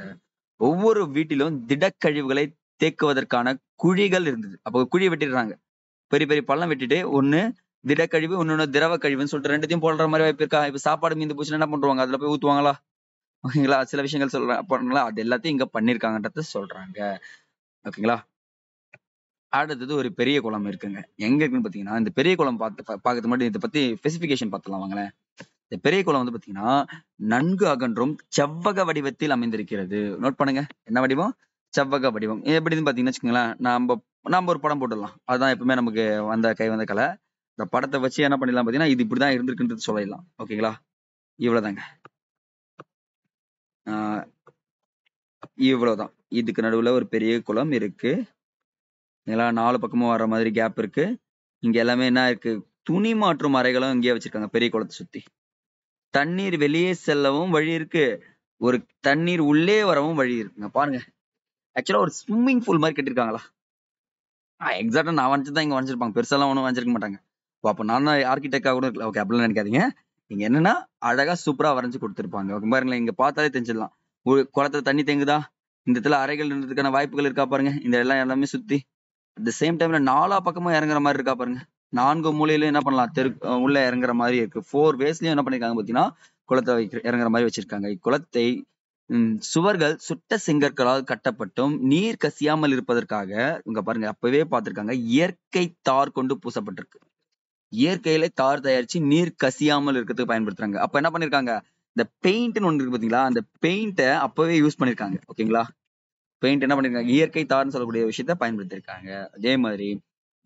ஒவ்வொரு வீட்டிலும் திடக்கழிவுகளை தேக்குவதற்கான குழிகள் இருந்தது. அப்போ குழி வெட்டிடுறாங்க. பெரிய பெரிய பள்ளம் வெட்டிட்டு ஒண்ணு திடக்கழிவு, இன்னொன்னு திரவ கழிவுன்னு சொல்லிட்டு 2த்தையும் போடுற மாரி வாய்ப்பு இருக்கா? இப்ப சாப்பாடு மீந்து போச்சுன்னா என்ன பண்ணுவாங்க? அதுல போய் ஊத்துவாங்களா? ஓகேங்களா? சில விஷயங்கள் சொல்றேன் பண்ணலாம். அது எல்லாத்தையும் இங்க பண்ணியிருக்காங்கன்றத சொல்றாங்க. ஓகேங்களா? அடுத்தது ஒரு பெரிய குளம் இருக்குங்க. எங்க இருக்குன்னு பாத்தீங்கன்னா, இந்த பெரிய குளம் பாக்கறதுக்கு முன்னாடி இத பத்தி ஸ்பெசிஃபிகேஷன் பாத்துடலாம் வாங்களேன். இந்த பெரிய குளம் வந்து பாத்தீங்கன்னா, நன்கு அகன்றும் செவ்வக வடிவத்தில் அமைந்திருக்கிறது. நோட் பண்ணுங்க. என்ன வடிவம்? செவ்வக வடிவம். எப்படின்னு பாத்தீங்கன்னு வச்சுக்கோங்களேன், நாம ஒரு படம் போட்டுடலாம். அதுதான் எப்பவுமே நமக்கு கை வந்த கலை. இந்த படத்த வச்சு என்ன பண்ணிடலாம் பாத்தீங்கன்னா, இது இப்படிதான் இருந்திருக்குன்றது சொல்லிடலாம். ஓகேங்களா? இவ்வளவுதாங்க. ஆ இவ்வளவுதான். இதுக்கு நடுவுல ஒரு பெரிய குளம் இருக்கு. இதெல்லாம் 4 பக்கமும் வர்ற மாதிரி கேப் இருக்கு. இங்க எல்லாமே என்ன இருக்கு? துணி மாற்றும் அறைகளும் இங்கேயே வச்சிருக்காங்க பெரிய குளத்தை சுத்தி. தண்ணீர் வெளியே செல்லவும் வழி இருக்கு. ஒரு தண்ணீர் உள்ளே வரவும் வழி இருக்குங்க. பாருங்க. ஆக்சுவலா ஒரு ஸ்விம்மிங் பூல் மாதிரி கட்டியிருக்காங்களா? எக்ஸாக்ட்டா நான் வரைஞ்சது இங்க வரைஞ்சிருப்பாங்க. பெருசாலாம் ஒண்ணும் வரைஞ்சிருக்க மாட்டாங்க. ஓ! அப்ப நான் தான் ஆர்க்கிடெக்ட்டா கூட இருக்கலாம். ஓகே அப்படிலாம் நினைக்காதீங்க. இங்க என்னன்னா, அழகா சூப்பரா வரைஞ்சு குடுத்துருப்பாங்க. ஓகே பாருங்களேன், இங்க பார்த்தாலே தெரிஞ்சிடலாம். ஒரு குளத்துல தண்ணி தேங்குதா? இந்த இடத்துல அறைகள் இருந்ததுக்கான வாய்ப்புகள் இருக்கா பாருங்க. இந்த எல்லாம் எல்லாமே சுத்தி. அட் த சேம் டைம்ல நாலா பக்கமும் இறங்குற மாரி இருக்கா பாருங்க. 4 மூலையிலயும் என்ன பண்ணலாம்? உள்ள இறங்குற மாரி இருக்கு. 4 வேஸ்லயும் என்ன பண்ணிருக்காங்க பார்த்தீங்கன்னா, குளத்த இறங்குற மாரி வச்சிருக்காங்க. இக்குளத்தை சுவர்கள் சுட்ட செங்கற்களால் கட்டப்பட்டும், நீர் கசியாமல் இருப்பதற்காக இங்க பாருங்க அப்பவே பார்த்திருக்காங்க. இயற்கை தார் கொண்டு பூசப்பட்டிருக்கு. இயற்கையிலே தார் தயாரிச்சு நீர் கசியாமல் இருக்கிறதுக்கு பயன்படுத்துறாங்க. அப்ப என்ன பண்ணிருக்காங்க? இந்த பெயிண்ட்ன்னு ஒண்ணு இருக்கு பார்த்தீங்களா? அந்த பெயிண்ட்ட அப்பவே யூஸ் பண்ணிருக்காங்க. ஓகேங்களா? பெயிண்ட் என்ன பண்ணிருக்காங்க? இயற்கை தார்ன்னு சொல்லக்கூடிய விஷயத்த பயன்படுத்தியிருக்காங்க. அதே மாதிரி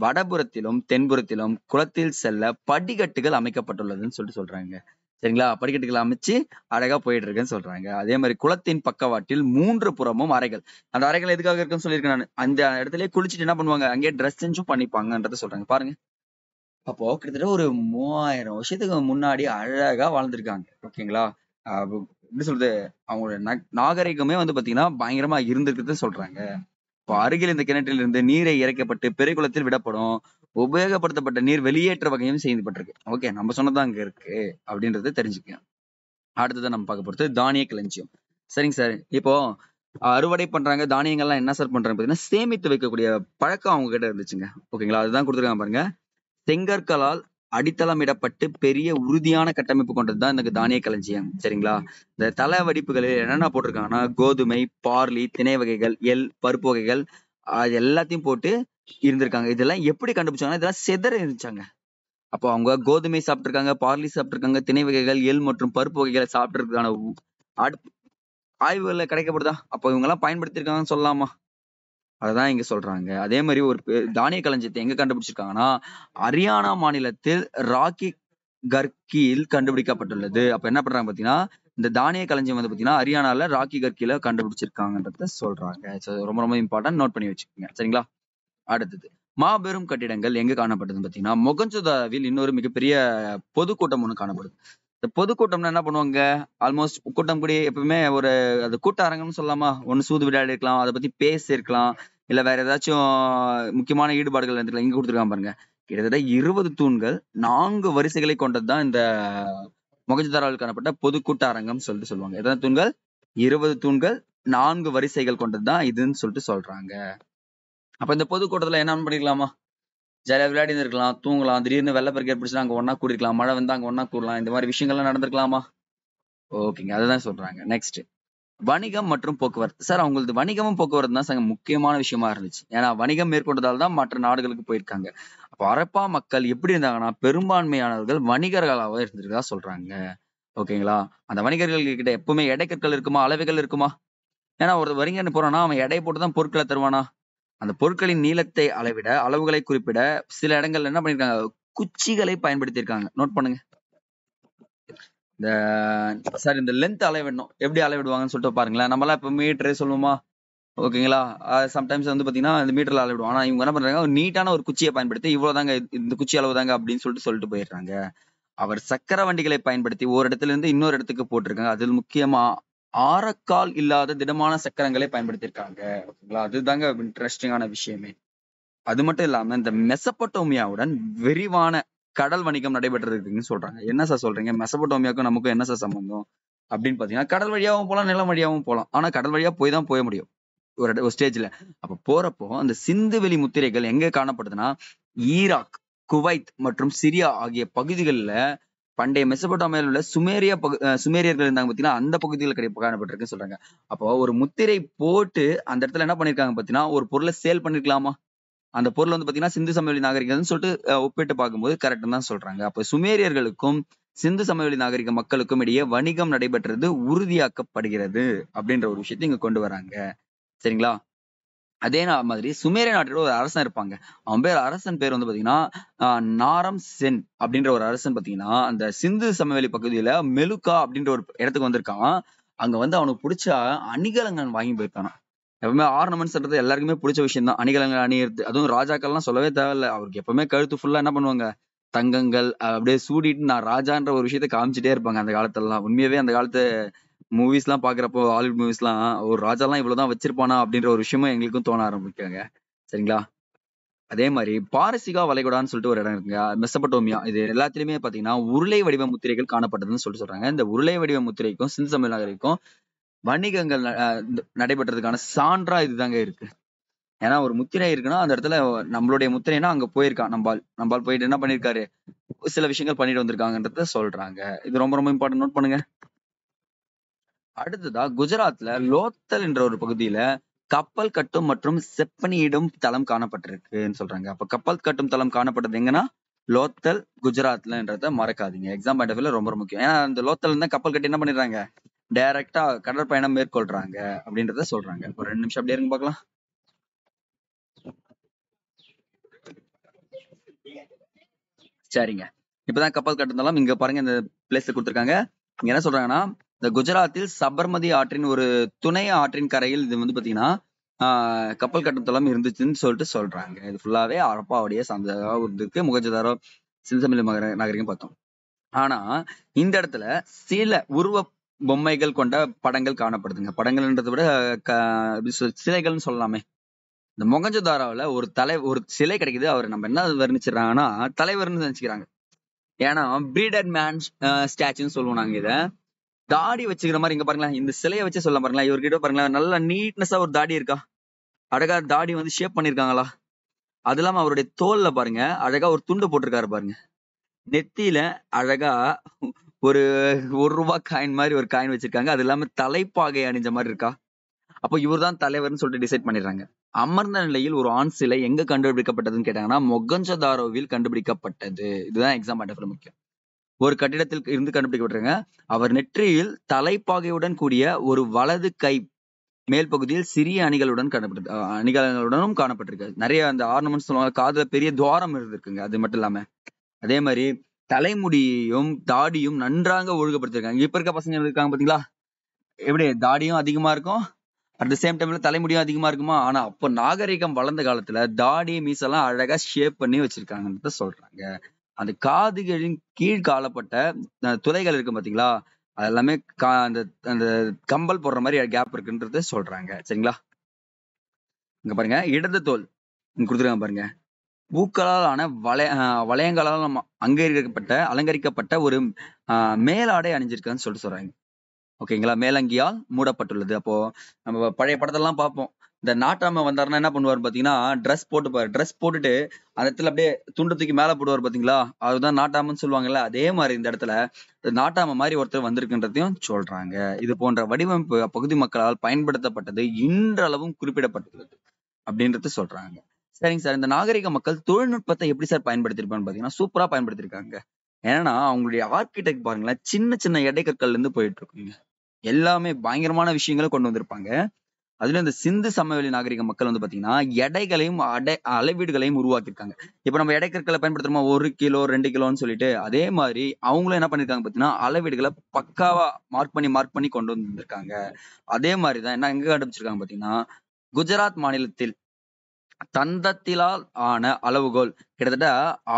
வடபுறத்திலும், தென்புறத்திலும் குளத்தில் செல்ல படிக்கட்டுகள் அமைக்கப்பட்டுள்ளதுன்னு சொல்றாங்க. சரிங்களா? படிக்கட்டுகள் அமைச்சு அழகா போயிட்டு இருக்குன்னு சொல்றாங்க. அதே மாதிரி குளத்தின் பக்கவாட்டில் 3 புறமும் அறைகள். அந்த அறைகள் எதுக்காக இருக்குன்னு சொல்லியிருக்கேன் நானு. அந்த இடத்திலேயே குளிச்சுட்டு என்ன பண்ணுவாங்க? அங்கேயே டிரெஸ் சேஞ்சும் பண்ணிப்பாங்கன்றத சொல்றாங்க. பாருங்க. அப்போ கிட்டத்தட்ட ஒரு 3000 வருஷத்துக்கு முன்னாடி அழகா வாழ்ந்திருக்காங்க. ஓகேங்களா? எப்படி சொல்றது? அவங்களோட நாகரிகமே வந்து பாத்தீங்கன்னா, பயங்கரமா இருந்திருக்குதுன்னு சொல்றாங்க. இப்போ அருகில் இந்த கிணற்றில் இருந்து நீரை இறைக்கப்பட்டு பெருங்குளத்தில் விடப்படும். உபயோகப்படுத்தப்பட்ட நீர் வெளியேற்ற வகையும் செய்யப்பட்டிருக்கு. ஓகே, நம்ம சொன்னது அங்க இருக்கு அப்படின்றத தெரிஞ்சுக்கங்க. அடுத்தது நம்ம பார்க்க போறது தானிய களஞ்சியம். சரிங்க சார். இப்போ அறுவடை பண்றாங்க. தானியங்கள்லாம் என்ன சார் பண்றாங்க பாத்தீங்கன்னா, சேமித்து வைக்கக்கூடிய பழக்கம் அவங்க கிட்ட இருந்துச்சுங்க. ஓகேங்களா? அதுதான் குடுத்துருக்காங்க பாருங்க. செங்கற்களால் அடித்தளமிடப்பட்டு பெரிய உறுதியான கட்டமைப்பு கொண்டது தான் இந்த தானிய களஞ்சியம். சரிங்களா? இந்த தள வடிப்புகளில் என்னென்ன போட்டிருக்காங்கன்னா, கோதுமை, பார்லி, திணை வகைகள், எள், பருப்பு வகைகள் அது எல்லாத்தையும் போட்டு இருந்திருக்காங்க. இதெல்லாம் எப்படி கண்டுபிடிச்சாங்கன்னா, இதெல்லாம் சிதறி இருந்துச்சாங்க. அப்போ அவங்க கோதுமை சாப்பிட்டுருக்காங்க, பார்லி சாப்பிட்டுருக்காங்க, திணை வகைகள், எள் மற்றும் பருப்பு வகைகளை சாப்பிட்டுருக்கான ஆய்வுகள்ல கிடைக்கப்படுதா? அப்போ இவங்கெல்லாம் பயன்படுத்தியிருக்காங்கன்னு சொல்லலாமா? அததான் இங்க சொல்றாங்க. அதே மாரி ஒரு தானிய களஞ்சியத்தை எங்க கண்டுபிடிச்சிருக்காங்கன்னா, ஹரியானா மாநிலத்தில் ராக்கி கர்கியில் கண்டுபிடிக்கப்பட்டுள்ளது. அப்ப என்ன பண்றாங்க பார்த்தீங்கன்னா, இந்த தானிய களஞ்சியம் வந்து பார்த்தீங்கன்னா, ஹரியானால ராக்கி கர்கில கண்டுபிடிச்சிருக்காங்கன்றத சொல்றாங்க. ரொம்ப ரொம்ப இம்பார்ட்டன்ட் நோட் பண்ணி வச்சுக்கோங்க. சரிங்களா? அடுத்தது. மாபெரும் கட்டிடங்கள் எங்க காணப்படுதுன்னு பார்த்தீங்கன்னா, மொகஞ்சதாரோவில் இன்னொரு மிகப்பெரிய பொதுக்கூட்டம் ஒண்ணு காணப்படுது. இந்த பொதுக்கூட்டம்னா என்ன பண்ணுவாங்க? ஆல்மோஸ்ட் கூட்டம் கூடி எப்பவுமே ஒரு அது கூட்ட அரங்கம்னு சொல்லலாமா? ஒண்ணு சூது விளையாடி இருக்கலாம். அத பத்தி பேசியிருக்கலாம். இல்ல வேற ஏதாச்சும் முக்கியமான ஈடுபாடுகள் இருந்துக்கலாம். இங்க குடுத்துருக்கான் பாருங்க. கிட்டத்தட்ட 20 தூண்கள் 4 வரிசைகளை கொண்டது தான் இந்த மொகஞ்சதாரோவில் காணப்பட்ட பொதுக்கூட்ட அரங்கம் சொல்லிட்டு சொல்லுவாங்க. எத்தன தூண்கள்? 20 தூண்கள் 4 வரிசைகள் கொண்டது தான் இதுன்னு சொல்லிட்டு சொல்றாங்க. அப்ப இந்த பொதுக்கூட்டத்துல என்ன பண்ணிக்கலாமா? ஜாலியா விளையாடின்னு இருக்கலாம், தூங்கலாம். திடீர்னு வெள்ளப்பெருக்கு ஏற்பட்டுச்சுன்னா அங்க ஒண்ணா கூடிருக்கலாம். மழை வந்தா அங்க ஒண்ணா கூடலாம். இந்த மாரி விஷயங்கள்லாம் நடந்திருக்கலாமா? ஓகேங்க. அதுதான் சொல்றாங்க. நெக்ஸ்ட். வணிகம் மற்றும் போக்குவரத்து. சார் அவங்களது வணிகமும் போக்குவரத்து தான் சார் முக்கியமான விஷயமா இருந்துச்சு. ஏன்னா வணிகம் மேற்கொண்டதால தான் மற்ற நாடுகளுக்கு போயிருக்காங்க. அப்ப ஹரப்பா மக்கள் எப்படி இருந்தாங்கன்னா, பெரும்பான்மையானவர்கள் வணிகர்களாவே இருந்திருக்கதா சொல்றாங்க. ஓகேங்களா? அந்த வணிகர்கள் கிட்ட எப்பவுமே எடைக்கற்கள் இருக்குமா? அளவைகள் இருக்குமா? ஏன்னா ஒரு வணிகன் போறான்னா, அவன் எடை போட்டு தான் பொருட்கள தருவானா? அந்த பொருட்களின் நீளத்தை அளவிட, அளவுகளை குறிப்பிட சில இடங்கள்ல என்ன பண்ணியிருக்காங்க? குச்சிகளை பயன்படுத்தியிருக்காங்க. நோட் பண்ணுங்க. இந்த சார் இந்த லென்த் அளவிடணும். எப்படி அளவிடுவாங்கன்னு சொல்லிட்டு பாருங்களேன். நம்மலாம் இப்ப மீட்டரு சொல்லுவோமா? ஓகேங்களா? சம்டைம்ஸ் வந்து பார்த்தீங்கன்னா, இந்த மீட்டர்ல அளவிடுவோம். ஆனா இவங்க என்ன பண்றாங்க? ஒரு நீட்டான ஒரு குச்சிய பயன்படுத்தி இவ்வளவுதாங்க இந்த குச்சி அளவுதாங்க அப்படின்னு சொல்லிட்டு போயிடுறாங்க. அவர் சக்கர வண்டிகளை பயன்படுத்தி ஒரு இடத்துல இருந்து இன்னொரு இடத்துக்கு போட்டிருக்காங்க. அதில் முக்கியமா ஆரக்கால் இல்லாத திடமான சக்கரங்களை பயன்படுத்தியிருக்காங்க. ஓகேங்களா? அதுதாங்க இன்ட்ரஸ்டிங்கான விஷயமே. அது மட்டும் இல்லாம இந்த மெசபடோமியாவுடன் விரிவான கடல் வணிகம் நடைபெற்றிருக்குன்னு சொல்றாங்க. என்ன சார் சொல்றீங்க? மெசபடோமியாவுக்கும் நமக்கும் என்ன சார் சம்பந்தம்? அப்படின்னு பாத்தீங்கன்னா, கடல் வழியாவும் போலாம், நிலம் வழியாவும் போலாம். ஆனா கடல் வழியா போய் தான் முடியும். ஒரு ஸ்டேஜ்ல. அப்ப போறப்போ அந்த சிந்து வெளி முத்திரைகள் எங்க காணப்படுதுன்னா, ஈராக், குவைத் மற்றும் சிரியா ஆகிய பகுதிகள்ல பண்டைய மெசபடோமியாவில் உள்ள சுமேரியர்கள் இருந்தாங்க பாத்தீங்கன்னா, அந்த பகுதிகள் காணப்பட்டிருக்குன்னு சொல்றாங்க. அப்போ ஒரு முத்திரை போட்டு அந்த இடத்துல என்ன பண்ணிருக்காங்க பாத்தீங்கன்னா, ஒரு பொருளை சேல் பண்ணிருக்கலாமா? அந்த பொருள் வந்து பாத்தீங்கன்னா, சிந்து சமவெளி நாகரிகம்னு சொல்லிட்டு ஒப்பிட்டு பார்க்கும்போது கரெக்ட்ன்னு தான் சொல்றாங்க. அப்ப சுமேரியர்களுக்கும் சிந்து சமவெளி நாகரிக மக்களுக்கும் இடையே வணிகம் நடைபெற்றது உறுதியாக்கப்படுகிறது அப்படின்ற ஒரு விஷயத்தை இங்க கொண்டு வராங்க. சரிங்களா? அதே மாதிரி சுமேரிய நாட்டோட ஒரு அரசன் இருப்பாங்க. அரசன் பேர் வந்து பாத்தீங்கன்னா, நாரம் சென் அப்படின்ற ஒரு அரசன் பாத்தீங்கன்னா, அந்த சிந்து சமவெளி பகுதியில மெலுக்கா அப்படின்ற ஒரு இடத்துக்கு வந்திருக்கான். அங்க வந்து அவனுக்கு புடிச்ச அணிகலன்கள் வாங்கி போயிருக்கானாம். எப்பவுமே ஆர்னமெண்ட்ஸ்ன்றது எல்லாருக்குமே பிடிச்ச விஷயம் தான். அணிகலன்கள் அணியிறது. அதுவும் ராஜாக்கள்லாம் சொல்லவே தேவையில்ல. அவருக்கு எப்பவுமே கழுத்து ஃபுல்லா என்ன பண்ணுவாங்க? தங்கங்கள் அப்படியே சூடிட்டு நான் ராஜான்ற ஒரு விஷயத்த காமிச்சிட்டே இருப்பாங்க அந்த காலத்துலலாம். உண்மையாவே அந்த காலத்து மூவிஸ் எல்லாம் பாக்குறப்போ, ஹாலிவுட் மூவிஸ் எல்லாம் ஒரு ராஜாலாம் இவ்வளவுதான் வச்சிருப்பானா அப்படின்ற ஒரு விஷயமும் எங்களுக்கும் தோண ஆரம்பிக்குங்க. சரிங்களா? அதே மாதிரி பாரசீகா வளைகுடான்னு சொல்லிட்டு ஒரு இடம் இருக்குங்க. மெசபடோமியா இது எல்லாத்துலயுமே பாத்தீங்கன்னா உருளை வடிவ முத்திரைகள் காணப்பட்டதுன்னு சொல்லிட்டு சொல்றாங்க. இந்த உருளை வடிவ முத்திரைக்கும் சிந்து சமவெளி நாகரிகத்துக்கும் வணிகங்கள் நடைபெற்றதுக்கான சான்றா இதுதாங்க இருக்கு. ஏன்னா ஒரு முத்திரை இருக்குன்னா அந்த இடத்துல நம்மளுடைய முத்திரைனா அங்க போயிருக்கான் நம்பால் போயிட்டு என்ன பண்ணிருக்காரு, சில விஷயங்கள் பண்ணிட்டு வந்திருக்காங்கன்றத சொல்றாங்க. இது ரொம்ப ரொம்ப இம்பார்ட்டன்ட், நோட் பண்ணுங்க. அடுத்ததா குஜராத்ல லோத்தல் என்ற ஒரு பகுதியில கப்பல் கட்டும் மற்றும் செப்பனியிடும் தளம் காணப்பட்டிருக்குன்னு சொல்றாங்க. அப்ப கப்பல் கட்டும் தளம் காணப்பட்டது எங்கன்னா லோத்தல் குஜராத்லன்றத மறக்காதீங்க. எக்ஸாம் பாயிண்ட் ஆஃப் வியூல ரொம்ப முக்கியம். ஏன்னா அந்த லோத்தல் தான் கப்பல் கட்டி என்ன பண்ணிடுறாங்க, டைரக்டா கடற்பயணம் மேற்கொள்றாங்க அப்படின்றத சொல்றாங்க. ஒரு 2 நிமிஷம் அப்படியே இருங்க பார்க்கலாம். சரிங்க, இப்பதான் கப்பல் கட்டுதலாம் இங்க பாருங்க இந்த பிளேஸ்ல கொடுத்திருக்காங்க. இங்க என்ன சொல்றாங்கன்னா, இந்த குஜராத்தில் சபர்மதி ஆற்றின் ஒரு துணை ஆற்றின் கரையில் இது வந்து பாத்தீங்கன்னா கப்பல் கட்டும் தளம் இருந்துச்சுன்னு சொல்லிட்டு சொல்றாங்க. இது ஃபுல்லாவே ஹரப்பாவுடைய சார்ந்ததா இருந்திருக்கு. முகஜதாரோ சிந்து நாகரிகம் பார்த்தோம். ஆனா இந்த இடத்துல சில உருவ பொம்மைகள் கொண்ட படங்கள் காணப்படுதுங்க. படங்கள்ன்றதை விட சிலைகள்னு சொல்லலாமே. இந்த மொகஞ்சதாராவுல ஒரு சிலை கிடைக்குது. அவர் நம்ம என்ன வர்ணிச்சிடறாங்கன்னா தலைவர்னு நினைச்சுக்கிறாங்க. ஏன்னா பிரீடட் மேன் ஸ்டாச்சுன்னு சொல்லுவோம் நாங்க இத. தாடி வச்சுக்கிற மாதிரி இங்க பாருங்களேன், இந்த சிலையை வச்சு சொல்ல பாருங்களேன். இவர்கிட்ட பாருங்களேன், நல்லா நீட்னஸா ஒரு தாடி இருக்கா, அழகா தாடி வந்து ஷேப் பண்ணிருக்காங்களா. அது இல்லாம அவருடைய தோல்ல பாருங்க அழகா ஒரு துண்டு போட்டிருக்காரு பாருங்க. நெத்தியில அழகா ஒரு ரூபாய் காயின் மாதிரி ஒரு காயின் வச்சிருக்காங்க. அது இல்லாம தலைப்பாகை அணிஞ்ச மாதிரி இருக்கா. அப்போ இவர்தான் தலைவர்னு சொல்லிட்டு டிசைட் பண்ணிடுறாங்க. அமர்ந்த நிலையில் ஒரு ஆண் சிலை எங்க கண்டுபிடிக்கப்பட்டதுன்னு கேட்டாங்கன்னா மொகஞ்சதாரோவில் கண்டுபிடிக்கப்பட்டது. இதுதான் எக்ஸாம் பாயிண்ட் ஆஃப் வியூல முக்கியம். ஒரு கட்டிடத்தில் இருந்து கண்டுபிடிக்கப்பட்டிருங்க. அவர் நெற்றியில் தலைப்பாகையுடன் கூடிய ஒரு வலது கை மேல் பகுதியில் சிறிய அணிகளுடனும் காணப்பட்டிருக்கு. நிறைய அந்த ஆர்னமெண்ட்ஸ் சொல்லுவாங்க, காதுல பெரிய துவாரம் இருந்திருக்குங்க. அது மட்டும் இல்லாம அதே மாதிரி தலைமுடியும் தாடியும் நன்றாக ஒழுங்குபடுத்திருக்காங்க. இப்ப இருக்க பசங்க இருக்காங்க பாத்தீங்களா, எப்படி தாடியும் அதிகமா இருக்கும், அட் த சேம் டைம்ல தலைமுடியும் அதிகமா இருக்குமா. ஆனா அப்ப நாகரிகம் வளர்ந்த காலத்துல தாடி மீசெல்லாம் அழகா ஷேப் பண்ணி வச்சிருக்காங்கன்னு சொல்றாங்க. அந்த காதுகளின் கீழ் காலப்பட்ட துளைகள் இருக்கு பாத்தீங்களா, அது எல்லாமே அந்த அந்த கம்பல் போடுற மாதிரி கேப் இருக்குன்றத சொல்றாங்க. சரிங்களா? இங்க பாருங்க, இடது தோல் இங்க கொடுத்துருக்காங்க பாருங்க. பூக்களால் ஆன வளையங்களால் அலங்கரிக்கப்பட்ட ஒரு மேலாடை அணிஞ்சிருக்கான்னு சொல்லிட்டு சொல்றாங்க. ஓகேங்களா? மேலங்கியால் மூடப்பட்டுள்ளது. அப்போ நம்ம பழைய படத்தெல்லாம் பார்ப்போம். இந்த நாட்டாம வந்தாருன்னா என்ன பண்ணுவாரு பாத்தீங்கன்னா, ட்ரெஸ் போட்டுப்பாரு. ட்ரெஸ் போட்டுட்டு அந்த இடத்துல அப்படியே துண்டு தூக்கி மேல போடுவார் பாத்தீங்களா, அதுதான் நாட்டாமன்னு சொல்லுவாங்கல்ல. அதே மாதிரி இந்த இடத்துல நாட்டாம மாதிரி ஒருத்தர் வந்திருக்குன்றதையும் சொல்றாங்க. இது போன்ற வடிவமைப்பு அப்பகுதி மக்களால் பயன்படுத்தப்பட்டது இன்றளவும் குறிப்பிடப்பட்டுள்ளது அப்படின்றது சொல்றாங்க. சரிங்க சார், இந்த நாகரிக மக்கள் தொழில்நுட்பத்தை எப்படி சார் பயன்படுத்திருப்பான்னு பாத்தீங்கன்னா சூப்பரா பயன்படுத்திருக்காங்க. ஏன்னா அவங்களுடைய ஆர்கிடெக்ட் பாருங்களேன், சின்ன சின்ன எடைக்கற்கள்ல இருந்து போயிட்டு இருக்குங்க. எல்லாமே பயங்கரமான விஷயங்களை கொண்டு வந்திருப்பாங்க. அதுல இந்த சிந்து சமவெளி நாகரிக மக்கள் வந்து பாத்தீங்கன்னா எடைகளையும் அளவீடுகளையும் உருவாக்கியிருக்காங்க. இப்ப நம்ம எடைக்கற்களை பயன்படுத்துறோமா, 1 கிலோ 2 கிலோன்னு சொல்லிட்டு, அதே மாதிரி அவங்களும் என்ன பண்ணிருக்காங்க பாத்தீங்கன்னா அளவீடுகளை பக்காவா மார்க் பண்ணி கொண்டு வந்திருக்காங்க. அதே மாதிரிதான் என்ன எங்க கண்டுபிடிச்சிருக்காங்க பாத்தீங்கன்னா, குஜராத் மாநிலத்தில் தந்தத்திலால் ஆன அளவுகோல் கிட்டத்தட்ட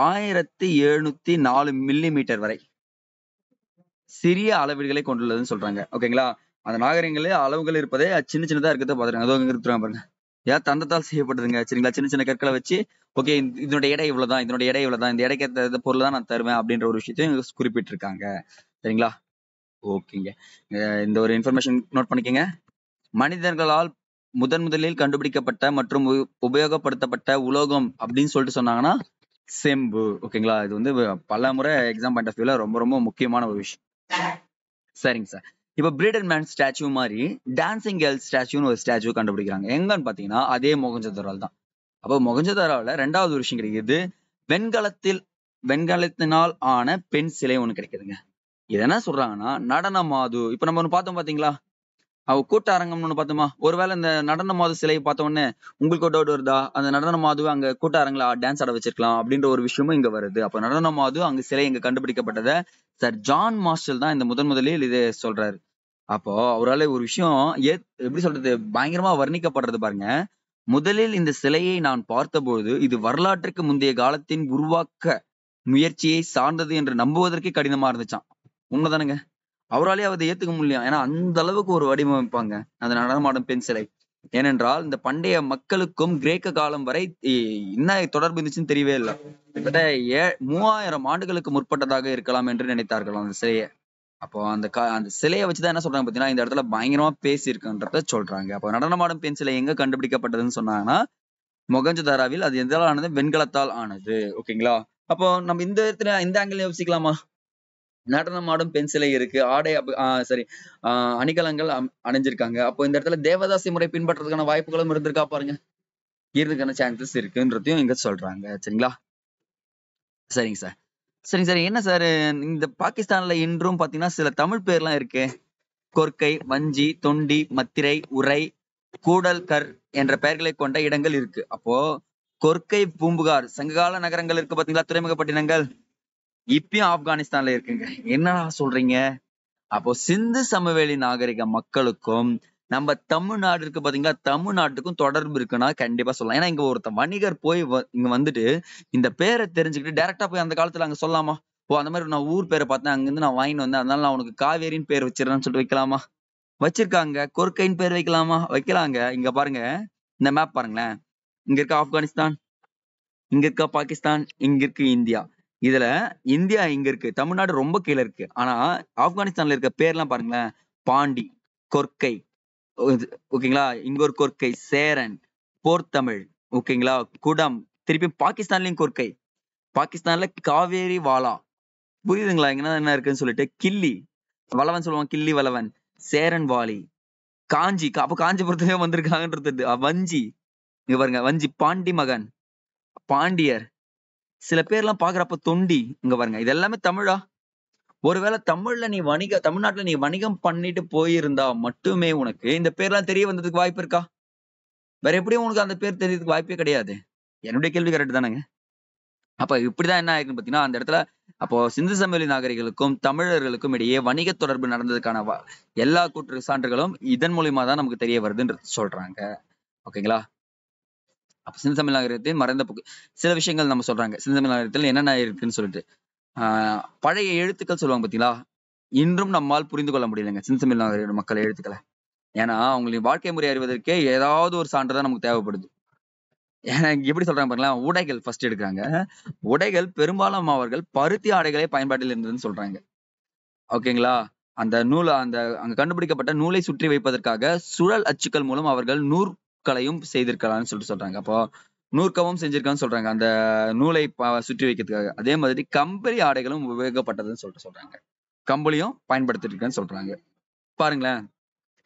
1704 மில்லிமீட்டர் வரை சிறிய அளவீடுகளை கொண்டுள்ளதுன்னு சொல்றாங்க. ஓகேங்களா? அந்த நாகரிகங்களே அளவுகள் இருப்பதே சின்ன சின்னதா இருக்கிறத பாத்துருங்க. அதோ இருக்கிறாங்க பாருங்க. ஏன் தந்தத்தால் செய்யப்பட்டதுங்க. சரிங்களா? சின்ன சின்ன கற்களை வச்சு ஓகே இதனுடைய எடை இவ்வளவுதான், இதனுடைய எடை இவ்வளவுதான், இந்த எடைக்கு ஏற்ற பொருள் தான் நான் தருவேன் அப்படின்ற ஒரு விஷயத்தையும் குறிப்பிட்டிருக்காங்க. சரிங்களா? ஓகேங்க. இந்த ஒரு இன்ஃபர்மேஷன் நோட் பண்ணிக்கங்க. மனிதர்களால் முதலில் கண்டுபிடிக்கப்பட்ட மற்றும் உபயோகப்படுத்தப்பட்ட உலோகம் அப்படின்னு சொல்லிட்டு சொன்னாங்கன்னா செம்பு. ஓகேங்களா? இது வந்து பல முறை எக்ஸாம் பாயிண்ட் ஆஃப் வியூல ரொம்ப ரொம்ப முக்கியமான ஒரு விஷயம். சரிங்க சார். இப்ப பிரீடட் மேன் ஸ்டாச்சு மாதிரி டான்சிங் கேர்ள் ஸ்டாச்சுன்னு ஒரு ஸ்டாச்சு கண்டுபிடிக்கிறாங்க. எங்கன்னு பாத்தீங்கன்னா அதே மொகஞ்சதாரோல தான். அப்போ மொகஞ்சதாரோல 2வது ஒரு விஷயம் கிடைக்குது. வெண்கலத்தினால் ஆன பெண் சிலை ஒண்ணு கிடைக்குதுங்க. இது என்ன சொல்றாங்கன்னா நடன மாது. இப்ப நம்ம ஒண்ணு பார்த்தோம் பாத்தீங்களா, கூட்ட அரங்கம்னு ஒண்ணு பார்த்தோமா. ஒருவேளை இந்த நடன மாது சிலையை பார்த்த உடனே உங்களுக்கு ஒரு டவுட் வருதா, அந்த நடன மாது அங்க கூட்ட அரங்குல டான்ஸ் ஆட வச்சிருக்கலாம் அப்படின்ற ஒரு விஷயமும் இங்க வருது. அப்ப நடன மாது அங்க சிலை இங்க கண்டுபிடிக்கப்பட்டத சார் ஜான் மார்ஷல் தான் இந்த முதலில் இது சொல்றாரு. அப்போ அவரால ஒரு விஷயம் எப்படி சொல்றது பயங்கரமா வர்ணிக்கப்படுறது பாருங்க. முதலில் இந்த சிலையை நான் பார்த்தபோது இது வரலாற்றுக்கு முந்தைய காலத்தின் உருவாக்க முயற்சியை சார்ந்தது என்று நம்புவதற்கே கடினமா இருந்துச்சாம். உண்மைதானுங்க. அவராலேயே அதை ஏத்துக்க முடியலையாம். ஏன்னா அந்த அளவுக்கு ஒரு வடிவமைப்பாங்க அந்த நடனமாடும் பெண் சிலை. ஏனென்றால் இந்த பண்டைய மக்களுக்கும் கிரேக்க காலம் வரை என்ன தொடர்பு இருந்துச்சுன்னு தெரியவே இல்லை. கிட்டத்தட்ட 3000 ஆண்டுகளுக்கு முற்பட்டதாக இருக்கலாம் என்று நினைத்தார்கள் அந்த சிலையை. அப்போ அந்த சிலையை வச்சுதான் என்ன சொல்றாங்க பாத்தீங்கன்னா, இந்த இடத்துல பயங்கரமா பேசியிருக்குன்றத சொல்றாங்க. அப்போ நடனமாடும் பெண் சிலை எங்க கண்டுபிடிக்கப்பட்டதுன்னு சொன்னாங்கன்னா, மொகஞ்சதாராவில். அது எதால் ஆனது? வெண்கலத்தால் ஆனது. ஓகேங்களா? அப்போ நம்ம இந்த இடத்துல இந்த ஆங்கிள் யோசிக்கலாமா? நடனமாடும் பெண் சிலை இருக்கு. ஆடை சரி அணிகலன்கள் அணிஞ்சிருக்காங்க. அப்போ இந்த இடத்துல தேவதாசி முறை பின்பற்றதுக்கான வாய்ப்புகளும் இருந்திருக்கா பாருங்க. இருக்கான சான்சஸ் இருக்குன்றதையும் இங்க சொல்றாங்க. சரிங்களா? சரிங்க சார். சரிங்க சார். என்ன சார் இந்த பாகிஸ்தான்ல இன்றும் பாத்தீங்கன்னா சில தமிழ் பேர்லாம் இருக்கு. கொர்க்கை, வஞ்சி, தொண்டி, மத்திரை, உரை, கூடல்கர் என்ற பெயர்களை கொண்ட இடங்கள் இருக்கு. அப்போ கொர்க்கை, பூம்புகார் சங்ககால நகரங்கள் இருக்கு பாத்தீங்களா, துறைமுகப்பட்டினங்கள். இப்பயும் ஆப்கானிஸ்தான்ல இருக்குங்க. என்னடா சொல்றீங்க? அப்போ சிந்து சமவெளி நாகரிக மக்களுக்கும் நம்ம தமிழ்நாடு இருக்கு பாத்தீங்களா, தமிழ்நாட்டுக்கும் தொடர்பு இருக்குன்னா கண்டிப்பா சொல்லலாம். ஏன்னா இங்க ஒருத்த வணிகர் போய் இங்க வந்துட்டு இந்த பேரை தெரிஞ்சுக்கிட்டு டைரக்டா போய் அந்த காலத்துல அங்க சொல்லலாமா? ஓ அந்த மாதிரி நான் ஊர் பேரை பார்த்தேன், அங்கிருந்து நான் வாங்கிட்டு வந்தேன், அதனால நான் உனக்கு காவேரின்னு பேர் வச்சிடறேன்னு சொல்லிட்டு வைக்கலாமா? வச்சிருக்காங்க. கொர்க்கைன்னு பேர் வைக்கலாமா? வைக்கலாங்க. இங்க பாருங்க, இந்த மேப் பாருங்களேன். இங்க இருக்க ஆப்கானிஸ்தான், இங்க இருக்க பாகிஸ்தான், இங்க இருக்கு இந்தியா. இதுல இந்தியா இங்க இருக்கு, தமிழ்நாடு ரொம்ப கீழே இருக்கு. ஆனா ஆப்கானிஸ்தான்ல இருக்க பேர்லாம் பாருங்களேன். பாண்டி, கொர்க்கை, ஓகேங்களா? இங்க ஒரு கொர்க்கை, சேரன், போர்த்தமிழ், ஓகேங்களா? குடம், திருப்பி பாகிஸ்தான்லயும் கொர்க்கை. பாகிஸ்தான்ல காவேரி வாலா. புரியுதுங்களா? என்ன இருக்குன்னு சொல்லிட்டு. கில்லி வளவன் சொல்லுவாங்க, கில்லி வளவன். சேரன் வாலி, காஞ்சி, அப்ப காஞ்சிபுரத்துலயே வந்திருக்காங்கன்றது. வஞ்சி, இங்க பாருங்க, வஞ்சி, பாண்டி மகன், பாண்டியர். சில பேர்லாம் பாக்குறப்ப தொண்டி, இங்க பாருங்க. இது எல்லாமே தமிழா? ஒருவேளை தமிழ்நாட்டுல நீ வணிகம் பண்ணிட்டு போயிருந்தா மட்டுமே உனக்கு இந்த பேர்லாம் தெரிய வந்ததுக்கு வாய்ப்பு இருக்கா? வேற எப்படியும் உனக்கு அந்த பேர் தெரியறதுக்கு வாய்ப்பே கிடையாது. என்னுடைய கேள்வி கரெக்ட் தானேங்க? அப்ப இப்படிதான் என்ன ஆயிருக்குன்னு பாத்தீங்கன்னா, அந்த இடத்துல அப்போ சிந்து சமவெளி நாகரிகளுக்கும் தமிழர்களுக்கும் இடையே வணிக தொடர்பு நடந்ததுக்கான எல்லா கூற்று சான்றுகளும் இதன் மூலியமா தான் நமக்கு தெரிய வருதுன்றது சொல்றாங்க. ஓகேங்களா? அப்ப சிந்து சமவெளி நாகரிகத்தில் மறைந்த சில விஷயங்கள் நம்ம சொல்றாங்க. சிந்து சமவெளி நாகரிகத்தில் என்னென்ன இருக்குன்னு சொல்லிட்டு. பழைய எழுத்துக்கள் சொல்லுவாங்க பாத்தீங்களா, இன்றும் நம்மால் புரிந்து கொள்ள முடியலைங்க சிந்து சமவெளி நாகரிக மக்கள் எழுத்துக்களை. ஏன்னா அவங்களின் வாழ்க்கை முறை அறிவதற்கே ஏதாவது ஒரு சான்று தான் நமக்கு தேவைப்படுது. எப்படி சொல்றாங்க பாருங்களேன். உடைகள் ஃபர்ஸ்ட் எடுக்கிறாங்க. உடைகள் பெரும்பாலும் அவர்கள் பருத்தி ஆடைகளே பயன்பாட்டில் இருந்ததுன்னு சொல்றாங்க. ஓகேங்களா? அந்த அங்க கண்டுபிடிக்கப்பட்ட நூலை சுற்றி வைப்பதற்காக சுழல் அச்சுக்கள் மூலம் அவர்கள் நூற்களையும் செய்திருக்கலாம்னு சொல்லிட்டு சொல்றாங்க. அப்போ நூற்கவும் செஞ்சிருக்கான்னு சொல்றாங்க, அந்த நூலை சுற்றி வைக்கிறதுக்காக. அதே மாதிரி கம்பளி ஆடைகளும் உபயோகப்பட்டதுன்னு சொல்லிட்டு சொல்றாங்க. கம்பளியும் பயன்படுத்திருக்கேன்னு சொல்றாங்க. பாருங்களேன்,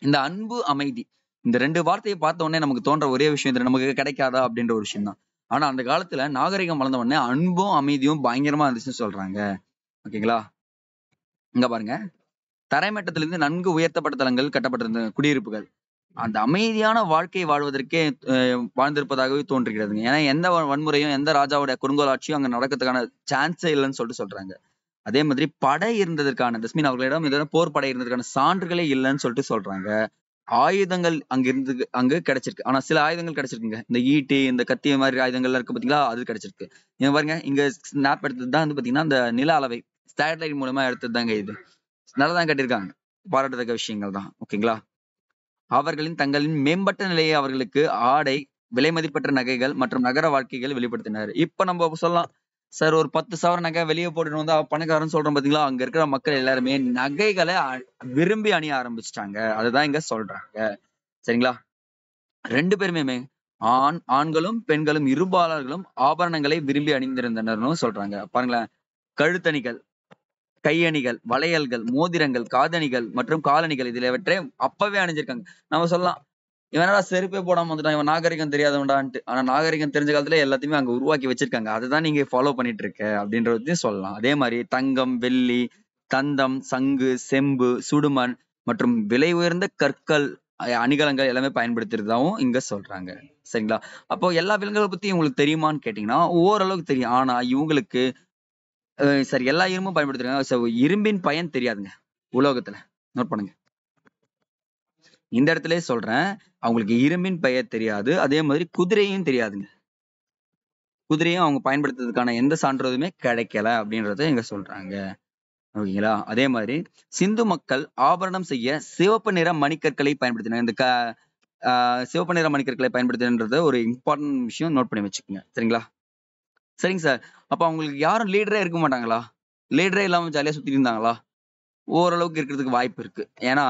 இந்த அன்பு, அமைதி, இந்த 2 வார்த்தையை பார்த்த உடனே நமக்கு தோன்ற ஒரே விஷயம் இது நமக்கு கிடைக்காதா அப்படின்ற ஒரு விஷயம் தான். ஆனா அந்த காலத்துல நாகரிகம் வளர்ந்த உடனே அன்பும் அமைதியும் பயங்கரமா இருந்துச்சுன்னு சொல்றாங்க. ஓகேங்களா? இங்க பாருங்க, தரைமட்டத்திலிருந்து நன்கு உயர்த்தப்பட்ட தளங்கள் கட்டப்பட்டிருந்த குடியிருப்புகள் அந்த அமைதியான வாழ்க்கை வாழ்வதற்கே வாழ்ந்திருப்பதாகவே தோன்றுகிறதுங்க. ஏன்னா எந்த வன்முறையும் எந்த ராஜாவுடைய குறுங்கோல் ஆட்சியும் அங்க நடக்கிறதுக்கான சான்ஸே இல்லைன்னு சொல்லிட்டு சொல்றாங்க. அதே மாதிரி படை இருந்ததற்கான தஸ்மின் அவர்களிடம் இதெல்லாம் போர் படை இருந்ததற்கான சான்றுகளே இல்லைன்னு சொல்லிட்டு சொல்றாங்க. ஆயுதங்கள் அங்க கிடைச்சிருக்கு. ஆனா சில ஆயுதங்கள் கிடைச்சிருக்குங்க. இந்த ஈட்டி, இந்த கத்தி மாதிரி ஆயுதங்கள் இருக்கு பாத்தீங்களா, அது கிடைச்சிருக்கு. இங்க பாருங்க, இங்க ஸ்னாப் எடுத்தது தான் வந்து பாத்தீங்கன்னா இந்த நில அளவை சேட்டலைட் மூலமா எடுத்தது தாங்க இது. நல்லதான் கட்டியிருக்காங்க. பாராட்டத்தக்க விஷயங்கள் தான். ஓகேங்களா? தங்களின் மேம்பட்ட நிலையை அவர்களுக்கு ஆடை, விலை மதிப்பற்ற நகைகள் மற்றும் நகர வாழ்க்கைகள் வெளிப்படுத்தினார். இப்ப நம்ம சொல்லலாம், சார் ஒரு 10 சவர நகை வெளியே போட்டுட்டு வந்தா பணக்காரன்னு சொல்றோம் பாத்தீங்களா, அங்க இருக்கிற மக்கள் எல்லாருமே நகைகளை விரும்பி அணிய ஆரம்பிச்சிட்டாங்க. அதுதான் இங்க சொல்றாங்க. சரிங்களா? 2 பேருமே ஆண்களும் பெண்களும் இருபாலர்களும் ஆபரணங்களை விரும்பி அணிந்திருந்தனர்னு சொல்றாங்க. பாருங்களேன், கழுத்தணிகள், கையணிகள், வளையல்கள், மோதிரங்கள், காதணிகள் மற்றும் காலணிகள் இதிலவற்றை அப்பவே அணிஞ்சிருக்காங்க. நம்ம சொல்லலாம், இவன் என்னடா செருப்பே போடாம வந்துட்டான், இவன் நாகரிகம் தெரியாதவன்டான்ட்டு. ஆனா நாகரிகம் தெரிஞ்ச காலத்துல எல்லாத்தையுமே அங்க உருவாக்கி வச்சிருக்காங்க. அதுதான் நீங்க ஃபாலோ பண்ணிட்டு இருக்க அப்படின்றதையும் சொல்லலாம். அதே மாதிரி தங்கம், வெள்ளி, தந்தம், சங்கு, செம்பு, சுடுமண் மற்றும் விலை உயர்ந்த கற்கள், அணிகலன்கள் எல்லாமே பயன்படுத்துறதாவும் இங்க சொல்றாங்க. சரிங்களா? அப்போ எல்லா விலங்குகளை பத்தி உங்களுக்கு தெரியுமான்னு கேட்டீங்கன்னா ஓரளவுக்கு தெரியும். ஆனா இவங்களுக்கு சரி எல்லா இரும்பும் பயன்படுத்துறாங்க. இரும்பின் பயன் தெரியாதுங்க உலோகத்துல. நோட் பண்ணுங்க. இந்த இடத்துலயே சொல்றேன், அவங்களுக்கு இரும்பின் பெயர் தெரியாது. அதே மாதிரி குதிரையும் தெரியாதுங்க. குதிரையும் அவங்க பயன்படுத்துறதுக்கான எந்த சான்றிதழுமே கிடைக்கல அப்படின்றத இங்க சொல்றாங்க. ஓகேங்களா? அதே மாதிரி சிந்து மக்கள் ஆபரணம் செய்ய சிவப்பு நிற மணிக்கற்களை பயன்படுத்தினாங்க. இந்த சிவப்பு நிற மணிக்கற்களை பயன்படுத்தினது ஒரு இம்பார்ட்டன்ட் விஷயம், நோட் பண்ணி வச்சுக்கோங்க. சரிங்களா? சரிங்க சார். அப்ப அவங்களுக்கு யாரும் லீடரே இருக்க மாட்டாங்களா? லீடரே இல்லாம ஜாலியா சுத்திட்டு இருந்தாங்களா? ஓரளவுக்கு இருக்கிறதுக்கு வாய்ப்பு இருக்கு. ஏன்னா,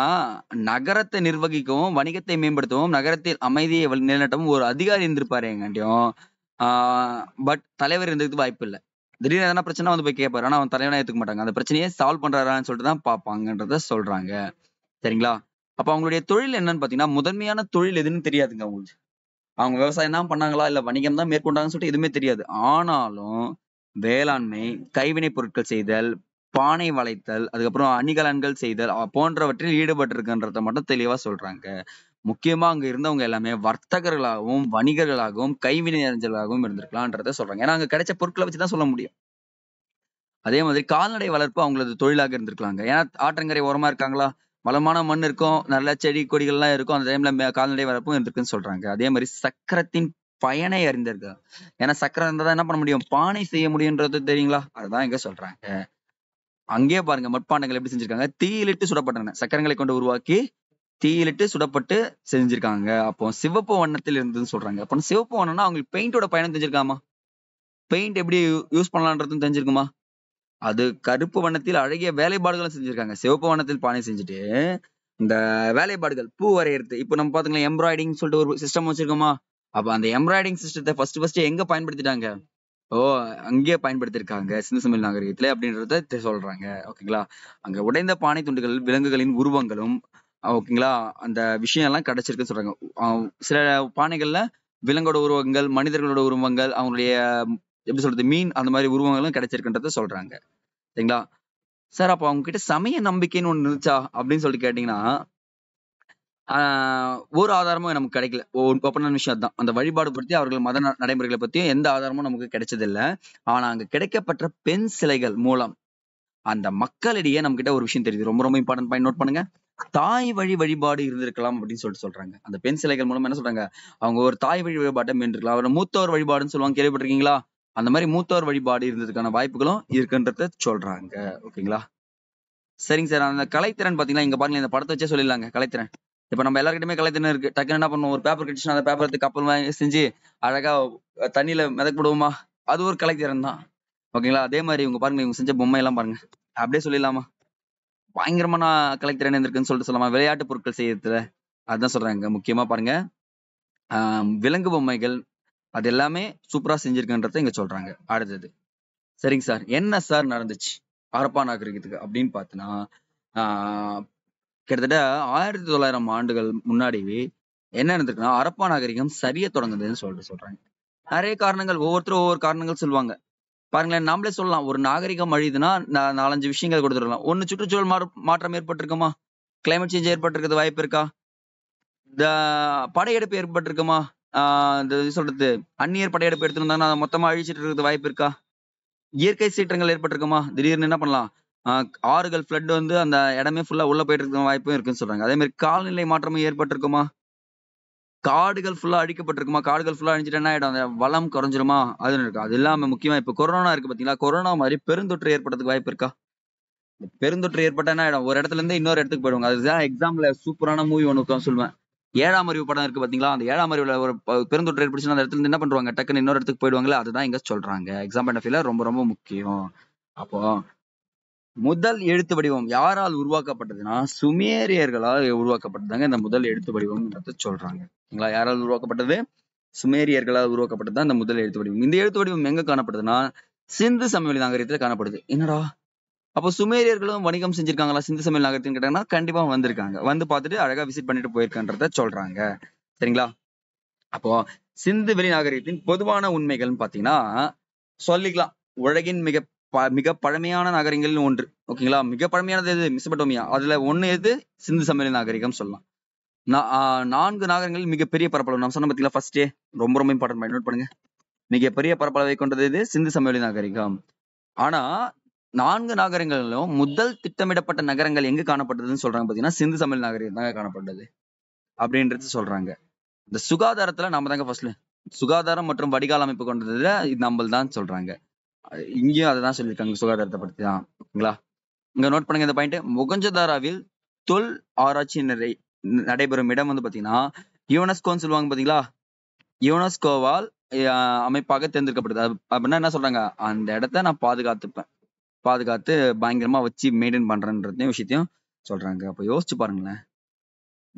நகரத்தை நிர்வகிக்கவும், வணிகத்தை மேம்படுத்தவும், நகரத்தில் அமைதியை நிலைநாட்டவும் ஒரு அதிகாரி இருந்திருப்பாரு எங்காண்டியும். ஆ பட் தலைவர் இருந்ததுக்கு வாய்ப்பு இல்ல. திடீர்னு எதனா பிரச்சனை வந்து போய் கேட்பாரு. ஆனா, அவன் தலைவனா ஏத்துக்க மாட்டாங்க. அந்த பிரச்சனைய சால்வ் பண்றாரான்னு சொல்லிட்டு தான் பார்ப்பாங்கன்றத சொல்றாங்க. சரிங்களா? அப்ப அவங்களுடைய தொழில் என்னன்னு பார்த்தீங்கன்னா, முதன்மையான தொழில் எதுன்னு தெரியாதுங்க அவங்களுக்கு. அவங்க விவசாயம் தான் பண்ணாங்களா? இல்ல வணிகம் தான் மேற்கொண்டாங்கன்னு சொல்லிட்டு எதுவுமே தெரியாது. ஆனாலும் வேளாண்மை, கைவினைப் பொருட்கள் செய்தல், பானை வளைத்தல், அதுக்கப்புறம் அணிகலன்கள் செய்தல் போன்றவற்றில் ஈடுபட்டிருக்கின்றத மட்டும் தெளிவா சொல்றாங்க. முக்கியமா அங்க இருந்தவங்க எல்லாமே வர்த்தகர்களாகவும், வணிகர்களாகவும், கைவினை அறிஞர்களாகவும் இருந்திருக்கலான்றத சொல்றாங்க. ஏன்னா, அங்க கிடைச்ச பொருட்கள வச்சு தான் சொல்ல முடியும். அதே மாதிரி கால்நடை வளர்ப்பு அவங்களது தொழிலாக இருந்திருக்கலாங்க. ஏன்னா, ஆற்றங்கரை ஓரமா இருக்காங்களா? வளமான மண் இருக்கும். நல்ல செடி, கொடிகள்லாம் இருக்கும். அந்த டைம்ல கால்நடை வளர்ப்பும் இருந்திருக்குன்னு சொல்றாங்க. அதே மாரி சக்கரத்தின் பயனை அறிந்திருக்காங்க. ஏன்னா, சக்கரம் இருந்தா தான் என்ன பண்ண முடியும்? பானை செய்ய முடியும்ன்றது தெரியுங்களா? அதுதான் இங்க சொல்றாங்க. அங்கேயே பாருங்க மட்பாண்டங்கள் எப்படி செஞ்சிருக்காங்க. தீயிலிட்டு சுடப்பட்டன. சக்கரங்களை கொண்டு உருவாக்கி, தீயிலிட்டு சுடப்பட்டு செஞ்சிருக்காங்க. அப்போ சிவப்பு வண்ணத்தில் இருந்ததுன்னு சொல்றாங்க. அப்ப சிவப்பு வண்ணம்னா அவங்களுக்கு பெயிண்டோட பயணம் தெரிஞ்சிருக்காமா? பெயிண்ட் எப்படி யூஸ் பண்ணலான்றதும் தெரிஞ்சிருக்குமா? அது கருப்பு வண்ணத்தில் அழகிய வேலைப்பாடுகளும் செஞ்சிருக்காங்க. சிவப்பு வண்ணத்தில் பானை செஞ்சுட்டு, இந்த வேலைப்பாடுகள் பூ வரையறது. இப்ப நம்ம பாத்தீங்கன்னா எம்ப்ராய்டிங்ன்னு சொல்லிட்டு ஒரு சிஸ்டம் வச்சிருக்கோமா? அப்ப அந்த எம்ப்ராய்டிங் சிஸ்டத்த ஃபர்ஸ்ட் எங்க பயன்படுத்திட்டாங்க? ஓ! அங்கேயே பயன்படுத்தியிருக்காங்க. சிந்து சமவெளி நாகரிகத்தில அப்படின்றத சொல்றாங்க. ஓகேங்களா? அங்க உடைந்த பானை துண்டுகள், விலங்குகளின் உருவங்களும், ஓகேங்களா? அந்த விஷயம் எல்லாம் கிடைச்சிருக்குன்னு சொல்றாங்க. அ சில பானைகள்ல விலங்கோட உருவங்கள், மனிதர்களோட உருவங்கள், அவங்களுடைய எப்படி சொல்றது? மீன் அந்த மாரி உருவங்களும் கிடைச்சிருக்குன்றத சொல்றாங்க. சரிங்களா? சார் அப்ப அவங்க கிட்ட சமய நம்பிக்கைன்னு ஒண்ணு இருந்துச்சா? அப்படின்னு சொல்லிட்டு கேட்டீங்கன்னா, ஆ ஒரு ஆதாரமும் நமக்கு கிடைக்கல. ஓப்பனான விஷயம் அதான். அந்த வழிபாடு பத்தி அவர்கள் மத நடைமுறைகள பத்தியும் எந்த ஆதாரமும் நமக்கு கிடைச்சதில்ல. ஆனா அங்க கிடைக்கப்பெற்ற பெண் சிலைகள் மூலம் அந்த மக்களிடையே நம்மகிட்ட ஒரு விஷயம் தெரியுது. ரொம்ப ரொம்ப இம்பார்ட்டன்ட் பாயிண்ட் நோட் பண்ணுங்க. தாய் வழி வழிபாடு இருந்திருக்கலாம் அப்படின்னு சொல்லிட்டு சொல்றாங்க. அந்த பெண் சிலைகள் மூலமா என்ன சொல்றாங்க? அவங்க ஒரு தாய் வழி வழிபாட்ட மேற்கொண்டிருக்கலாம். அவர மூத்தோர் வழிபாடுன்னு சொல்லுவாங்க, கேள்விப்பட்டிருக்கீங்களா? அந்த மாரி மூத்தோர் வழிபாடு இருந்ததுக்கான வாய்ப்புகளும் இருக்குன்றத சொல்றாங்க. ஓகேங்களா? சரிங்க சார். அந்த கலைத்திறன் பார்த்தீங்கன்னா, இங்க பாருங்க இந்த படத்த வச்சே சொல்லிடலாங்க கலைத்திறன். இப்ப நம்ம எல்லார்கிட்டயுமே கலைத்திறன் இருக்கு. டக்குனு என்ன பண்ணுவோம்? ஒரு பேப்பர் கிடைச்சுச்சுனா அந்த பேப்பர் எடுத்து கப்பல் மாரி செஞ்சு அழகா தண்ணீல மிதக்க விடுவோமா? அது ஒரு கலைத்திறன் தான். ஓகேங்களா? அதே மாரி இவங்க பாருங்க, இவங்க செஞ்ச பொம்மையெல்லாம் பாருங்க. அப்படியே சொல்லிடலாமா? பயங்கரமான கலைத்திறன் இருந்திருக்குன்னு சொல்லிட்டு சொல்லலாமா? விளையாட்டு பொருட்கள் செய்யறதுல. அதான் சொல்றாங்க. முக்கியமா பாருங்க, அ விலங்கு பொம்மைகள் அது எல்லாமே சூப்பரா செஞ்சிருக்குன்றத இங்க சொல்றாங்க. அடுத்தது. சரிங்க சார். என்ன சார் நடந்துச்சு? ஹரப்பா நாகரிகத்துக்கு அப்படின்னு பார்த்தீன்னா, ஆ கிட்டத்தட்ட 1900 ஆண்டுகள் முன்னாடி என்ன நடந்திருக்குன்னா, ஹரப்பா நாகரிகம் சரியத் தொடங்குதுன்னு சொல்லிட்டு சொல்றாங்க. நெறைய காரணங்கள் ஒவ்வொருத்தரும் ஒவ்வொரு காரணங்கள் சொல்லுவாங்க. பாருங்களேன், நாமளே சொல்லலாம். ஒரு நாகரிகம் அழியுதுன்னா, 4, 5 விஷயங்கள் கொடுத்துடலாம். ஒண்ணு சுற்றுச்சூழல் மாற்றம் ஏற்பட்டிருக்குமா? கிளைமேட் சேஞ்ச் ஏற்பட்டிருக்கிறது வாய்ப்பு இருக்கா? இந்த படையெடுப்பு ஏற்பட்டிருக்குமா? ஆ இந்த இது சொல்றது, அந்நியர் படையெடுப்பு எடுத்துட்டு வந்தாங்கன்னா, மொத்தமா அழிச்சிட்டு இருக்கிறது வாய்ப்பு இருக்கா? இயற்கை சீற்றங்கள் ஏற்பட்டிருக்குமா? திடீர்னு என்ன பண்ணலாம்? ஆ ஆறுகள் ஃப்ளட் வந்து அந்த இடமே ஃபுல்லா உள்ள போயிட்டு இருக்க வாய்ப்பும் இருக்குன்னு சொல்றாங்க. அதே மாரி காலநிலை மாற்றமும் ஏற்பட்டிருக்குமா? காடுகள் ஃபுல்லா அழிக்கப்பட்டிருக்குமா? காடுகள் ஃபுல்லா அழிஞ்சுட்டா என்ன ஆயிடும்? அந்த வளம் குறைஞ்சிருமா? அதுன்னு இருக்கு. அது இல்லாம முக்கியமா இப்ப கொரோனா இருக்கு பார்த்தீங்களா? கொரோனா மாரி பெருந்தொற்று ஏற்படுறதுக்கு வாய்ப்பு இருக்கா? பெருந்தொற்று ஏற்பட்டா என்ன ஆயிடும்? ஒரு இடத்துல இருந்து இன்னொரு இடத்துக்கு போயிடுவாங்க. அதுதான் எக்ஸாம்பிள்ல சூப்பரான மூவி ஒண்ணு சொல்லுவேன். 7ஆம் அறிவு படம் இருக்கு பார்த்தீங்களா? அந்த 7ஆம் அறிவுல ஒரு பெருந்தொற்று ஏற்பட்டுச்சுன்னா, அந்த இடத்துல இருந்து என்ன பண்ணுவாங்க? டக்குன்னு இன்னொரு இடத்துக்கு போயிடுவாங்கல்ல. அதுதான் இங்க சொல்றாங்க. எக்ஸாம் பாயிண்ட் ஆஃப் வியூல ரொம்ப ரொம்ப முக்கியம். அப்போ முதல் எழுத்து வடிவம் யாரால் உருவாக்கப்பட்டதுன்னா, சுமேரியர்களால் உருவாக்கப்பட்டதுதாங்க இந்த முதல் எழுத்து வடிவம்ன்றத சொல்றாங்க. சரிங்களா? யாரால் உருவாக்கப்பட்டது? சுமேரியர்களால் உருவாக்கப்பட்டது தான் இந்த முதல் எழுத்து வடிவம். இந்த எழுத்து வடிவம் எங்க காணப்படுதுன்னா, சிந்து சமவெளி நாகரிகத்துல காணப்படுது. என்னடா! அப்ப சுமேரியர்களும் வணிகம் செஞ்சிருக்காங்களா? சிந்து சமவெளி நாகரிகத்தின்னு கேட்டாங்கன்னா, கண்டிப்பா வந்திருக்காங்க. வந்து பார்த்துட்டு அழகா விசிட் பண்ணிட்டு போயிருக்கான்றத சொல்றாங்க. சரிங்களா? அப்போ சிந்து வெளி நாகரிகத்தின் பொதுவான உண்மைகள்னு பார்த்தீங்கன்னா, சொல்லிக்கலாம். உலகின் மிக பழமையான நாகரிகங்கள்ல ஒன்று. ஓகேங்களா? மிக பழமையானது எது? மெசபடோமியா. அதுல ஒண்ணு எது? சிந்து சமவெளி நாகரிகம் சொல்லலாம். நா ஆ 4 நாகரிகங்கள் மிகப்பெரிய பரப்பளவு. நான் சொன்னேன் பார்த்தீங்களா ஃபர்ஸ்ட்டே. ரொம்ப ரொம்ப இம்பார்ட்டன்ட் பாயிண்ட் நோட் பண்ணுங்க. மிகப்பெரிய பரப்பளவை கொண்டது எது? சிந்து சமவெளி நாகரிகம். ஆனா 4 நாகரிகங்களிலும் முதல் திட்டமிடப்பட்ட நகரங்கள் எங்க காணப்பட்டதுன்னு சொல்றாங்க பார்த்தீங்கன்னா, சிந்து சமவெளி நாகரிகம் தாங்க காணப்பட்டது. அப்படின்றது சொல்றாங்க. இந்த சுகாதாரத்துல நாம தாங்க ஃபர்ஸ்ட்ல. சுகாதாரம் மற்றும் வடிகால் அமைப்பு கொண்டதுல இது நம்மள் தான் சொல்றாங்க. இங்கேயும் அதை தான் சொல்லியிருக்காங்க, சுகாதாரத்தை பத்தி தான். ஓகேங்களா? இங்க நோட் பண்ணுங்க இந்த பாயிண்ட். மொகஞ்சதாராவில் தொல் ஆராய்ச்சி நடைபெறும் இடம் வந்து பாத்தீங்கன்னா யுனெஸ்கோன்னு சொல்லுவாங்க பாத்தீங்களா? யுனெஸ்கோவால் அமைப்பாக தேர்ந்தெடுக்கப்படுது. அப்படின்னா என்ன சொல்றாங்க, அந்த இடத்த நான் பாதுகாத்து பயங்கரமா வச்சு மெயின்டைன் பண்றேன்றதையும் விஷயத்தையும் சொல்றாங்க. அப்ப யோசிச்சு பாருங்களேன்.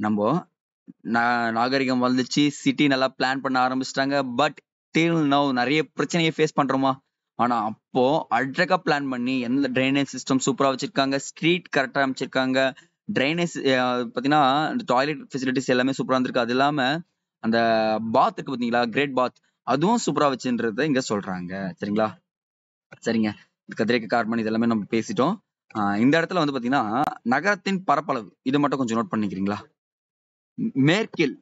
நம்ம நாகரிகம் வந்துச்சு, சிட்டி நல்லா பிளான் பண்ண ஆரம்பிச்சிட்டாங்க. பட் டில் நவ் நிறைய பிரச்சனையை ஃபேஸ் பண்றோமா? ஆனா அப்போ அழகா பிளான் பண்ணி எந்த ட்ரைனேஜ் சிஸ்டம் சூப்பரா வச்சிருக்காங்க, ஸ்ட்ரீட் கரெக்டா அமைச்சிருக்காங்க, ட்ரைனேஜ் பாத்தீங்கன்னா டாய்லெட் ஃபெசிலிட்டிஸ் எல்லாமே சூப்பரா இருந்திருக்கு. அது இல்லாம அந்த பாத் இருக்கு பாத்தீங்களா, கிரேட் பாத், அதுவும் சூப்பரா வச்சுன்றத இங்க சொல்றாங்க. சரிங்களா? சரிங்க. கதிரேக்க கார்பன் இதெல்லாமே நம்ம பேசிட்டோம். இந்த இடத்துல வந்து பாத்தீங்கன்னா நகரத்தின் பரப்பளவு இது மட்டும் கொஞ்சம் நோட் பண்ணிக்கிறீங்களா? மேற்கில்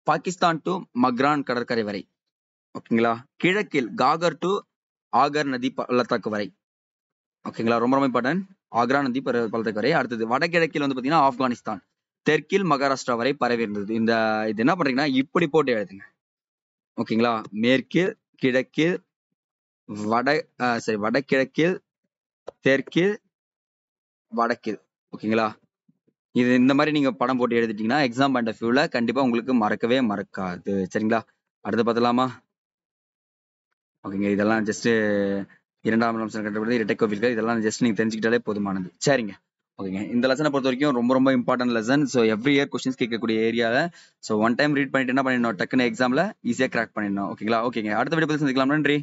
பாகிஸ்தான் டு மக்ரான் கடற்கரை வரை. ஓகேங்களா? கிழக்கில் காகர் டு ஆகர் நதி பள்ளத்தாக்கு வரை. ஓகேங்களா? ரொம்ப ரொம்ப இம்பார்ட்டன்ட். ஆக்ரா நதி பள்ளத்தாக்கு வரை. அடுத்தது வடகிழக்கில் வந்து பாத்தீங்கன்னா ஆப்கானிஸ்தான், தெற்கில் மகாராஷ்டிரா வரை பரவி இருந்தது. இது என்ன பண்றீங்கன்னா இப்படி போட்டு எழுதுங்க. ஓகேங்களா? மேற்கில், கிழக்கில், வடகிழக்கில், தெற்கில், வடக்கில். ஓகேங்களா? இது இந்த மாதிரி நீங்க படம் போட்டு எழுதிட்டீங்கன்னா எக்ஸாம் பாயிண்ட் ஆஃப் வியூல கண்டிப்பா உங்களுக்கு மறக்கவே மறக்காது. சரிங்களா? அடுத்து பார்த்தலாமா? ஓகேங்க. இதெல்லாம் ஜஸ்ட் 2ஆம் நிமிஷம் கண்டுபிடித்து இரட்டை கோவில்கள் இதெல்லாம் ஜஸ்ட் நீங்க தெரிஞ்சுக்கிட்டாலே போதுமானது. சரிங்க. ஓகேங்க. இந்த லெசனை பொறுத்த வரைக்கும் ரொம்ப ரொம்ப important lesson. So every year questions கேட்கக்கூடிய ஏரியால ஸோ ஒன் டைம் ரீட் பண்ணிட்டு என்ன பண்ணிடணும், டக்குன்னு எக்ஸாம்ல ஈஸியா கிராக் பண்ணிடணும். ஓகேங்களா? ஓகேங்க. அடுத்த வீடியோ சந்திக்கலாம். நன்றி.